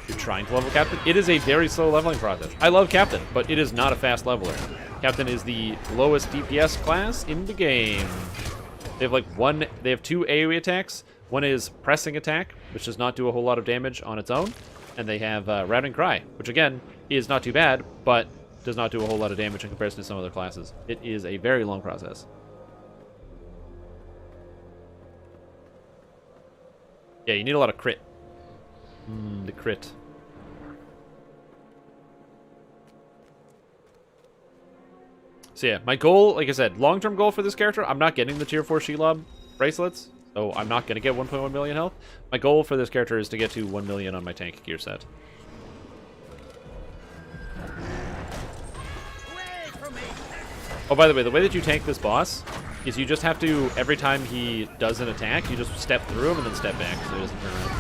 You're trying to level Captain. It is a very slow leveling process. I love Captain, but it is not a fast leveler. Captain is the lowest DPS class in the game. They have two AoE attacks. One is pressing attack, which does not do a whole lot of damage on its own. And they have Routing Cry, which again is not too bad, but does not do a whole lot of damage in comparison to some other classes. It is a very long process. Yeah, you need a lot of crit. The crit. So yeah, my goal, like I said, long-term goal for this character, I'm not getting the tier 4 Shelob bracelets, so I'm not going to get 1.1 million health. My goal for this character is to get to 1 million on my tank gear set. Oh, by the way that you tank this boss is you just have to, every time he does an attack, you just step through him and then step back so he doesn't turn around.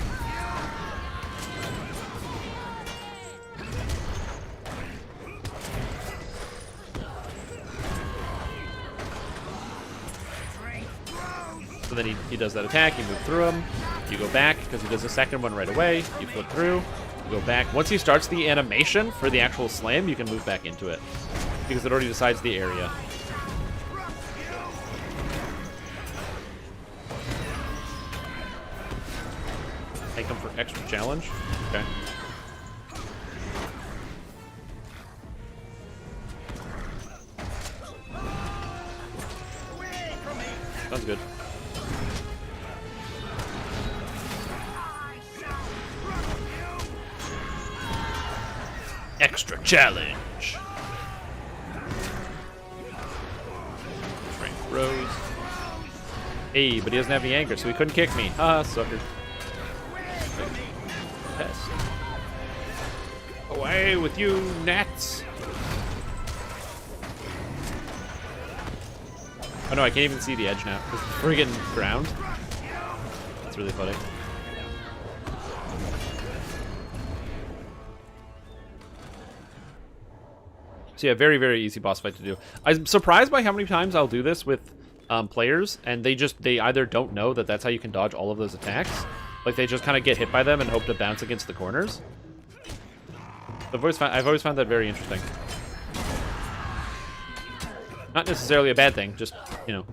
So then he does that attack, you move through him, you go back, because he does the second one right away, you flip through, you go back. Once he starts the animation for the actual slam, you can move back into it, because it already decides the area. Take him for extra challenge. Okay. Sounds good. Extra challenge. Frank Rose. Hey, but he doesn't have any anger, so he couldn't kick me. Ah, sucker. Test. Away with you, gnats. Oh no, I can't even see the edge now. It's friggin' ground. That's really funny. So yeah, very, very easy boss fight to do. I'm surprised by how many times I'll do this with players, and they either don't know that that's how you can dodge all of those attacks, like they just kind of get hit by them and hope to bounce against the corners. I've always found that very interesting. Not necessarily a bad thing, just, you know,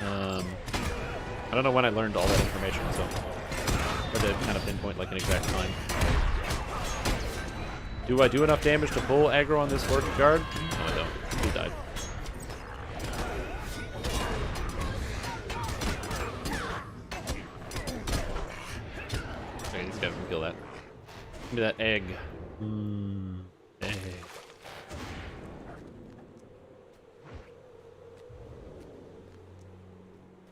I don't know when I learned all that information, so hard to kind of pinpoint like an exact time. Do I do enough damage to pull aggro on this Lord Guard? No, I don't. He died. Okay, these guys can kill that. Give me that egg. Egg.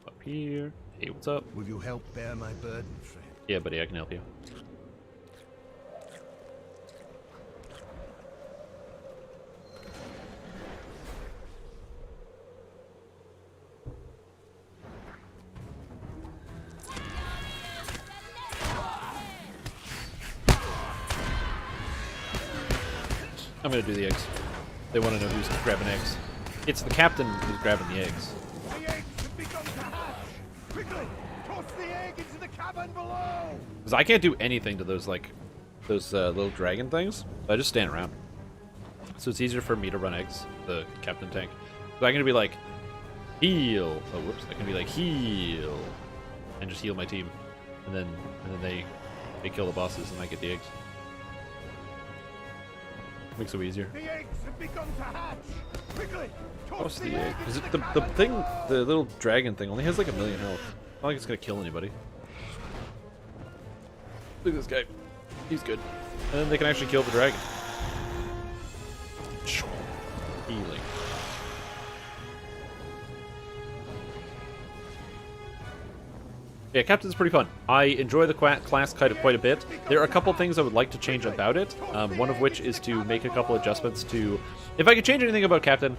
Up here. Hey, what's up? Will you help bear my burden, friend? Yeah, buddy, I can help you. I'm gonna do the eggs. They want to know who's grabbing eggs. It's the captain who's grabbing the eggs. The eggs have begun to hatch! Quickly! Toss the egg into the cabin below! Because I can't do anything to those, like, those little dragon things. I just stand around. So it's easier for me to run eggs, the captain tank. So I'm gonna be like, heal. Oh, whoops. I can be like, heal. And just heal my team. And then they kill the bosses and I get the eggs. Makes it easier. The eggs have begun to hatch! Quickly! Toss the egg. Is it the thing, the little dragon thing only has like 1 million health. Not like it's gonna kill anybody. Look at this guy. He's good. And then they can actually kill the dragon. Healing. Yeah, Captain's pretty fun. I enjoy the class quite a bit. There are a couple things I would like to change about it. One of which is to make a couple adjustments to... If I could change anything about Captain,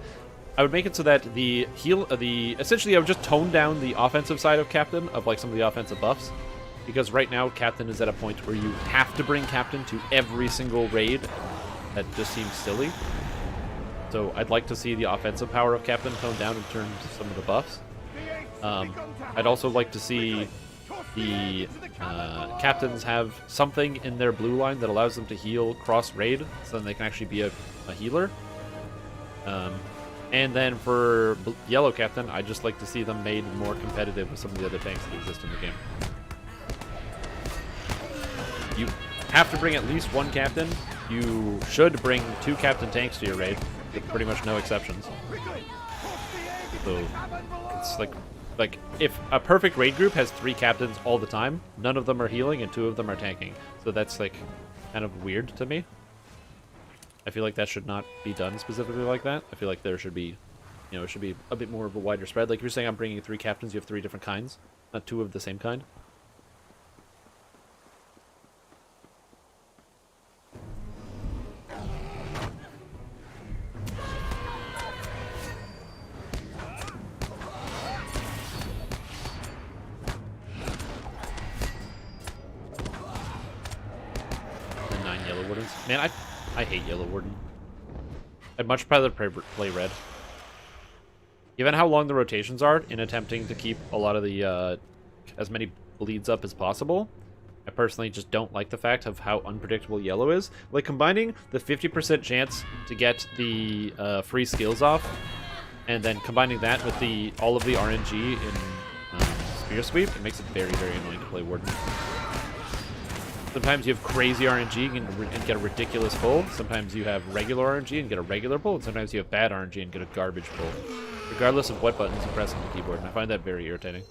I would make it so that essentially I would just tone down the offensive side of Captain, of like some of the offensive buffs. Because right now, Captain is at a point where you have to bring Captain to every single raid. That just seems silly. So I'd like to see the offensive power of Captain toned down in terms of some of the buffs. I'd also like to see the captains have something in their blue line that allows them to heal cross-raid, so then they can actually be a healer. And then for yellow captain, I'd just like to see them made more competitive with some of the other tanks that exist in the game. You have to bring at least one captain. You should bring 2 captain tanks to your raid, with pretty much no exceptions. So it's like if a perfect raid group has 3 captains all the time, none of them are healing and 2 of them are tanking. So that's like kind of weird to me. I feel like that should not be done specifically like that. I feel like there should be, it should be a bit more of a wider spread. Like if you're saying I'm bringing 3 captains, you have 3 different kinds, not 2 of the same kind. Man, I hate Yellow Warden. I'd much rather play Red. Given how long the rotations are in attempting to keep a lot of the, as many bleeds up as possible, I personally just don't like the fact of how unpredictable Yellow is. Like, combining the 50% chance to get the free skills off, and then combining that with all of the RNG in Spear Sweep, it makes it very, very annoying to play Warden. Sometimes you have crazy RNG and get a ridiculous pull. Sometimes you have regular RNG and get a regular pull. And sometimes you have bad RNG and get a garbage pull. Regardless of what buttons you press on the keyboard. And I find that very irritating.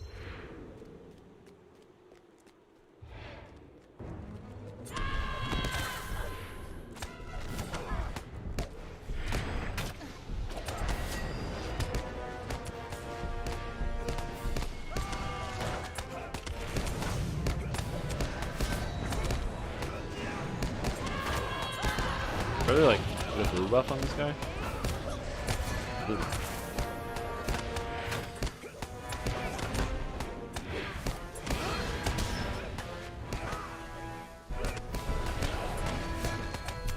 Really like put a blue buff on this guy. Blue.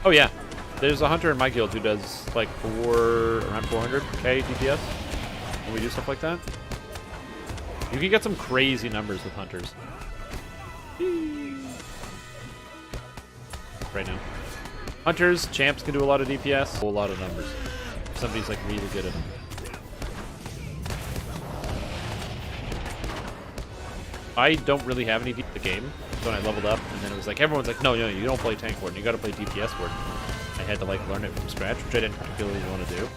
Oh yeah, there's a hunter in my guild who does like around 400k DPS when we do stuff like that. You can get some crazy numbers with hunters. Right now. Hunters, champs can do a lot of DPS, a whole lot of numbers. If somebody's like really good at them. I don't really have any the game when I leveled up, and then it was like everyone's like, no, you don't play tank warden, you gotta play DPS warden. I had to like learn it from scratch, which I didn't particularly want to do.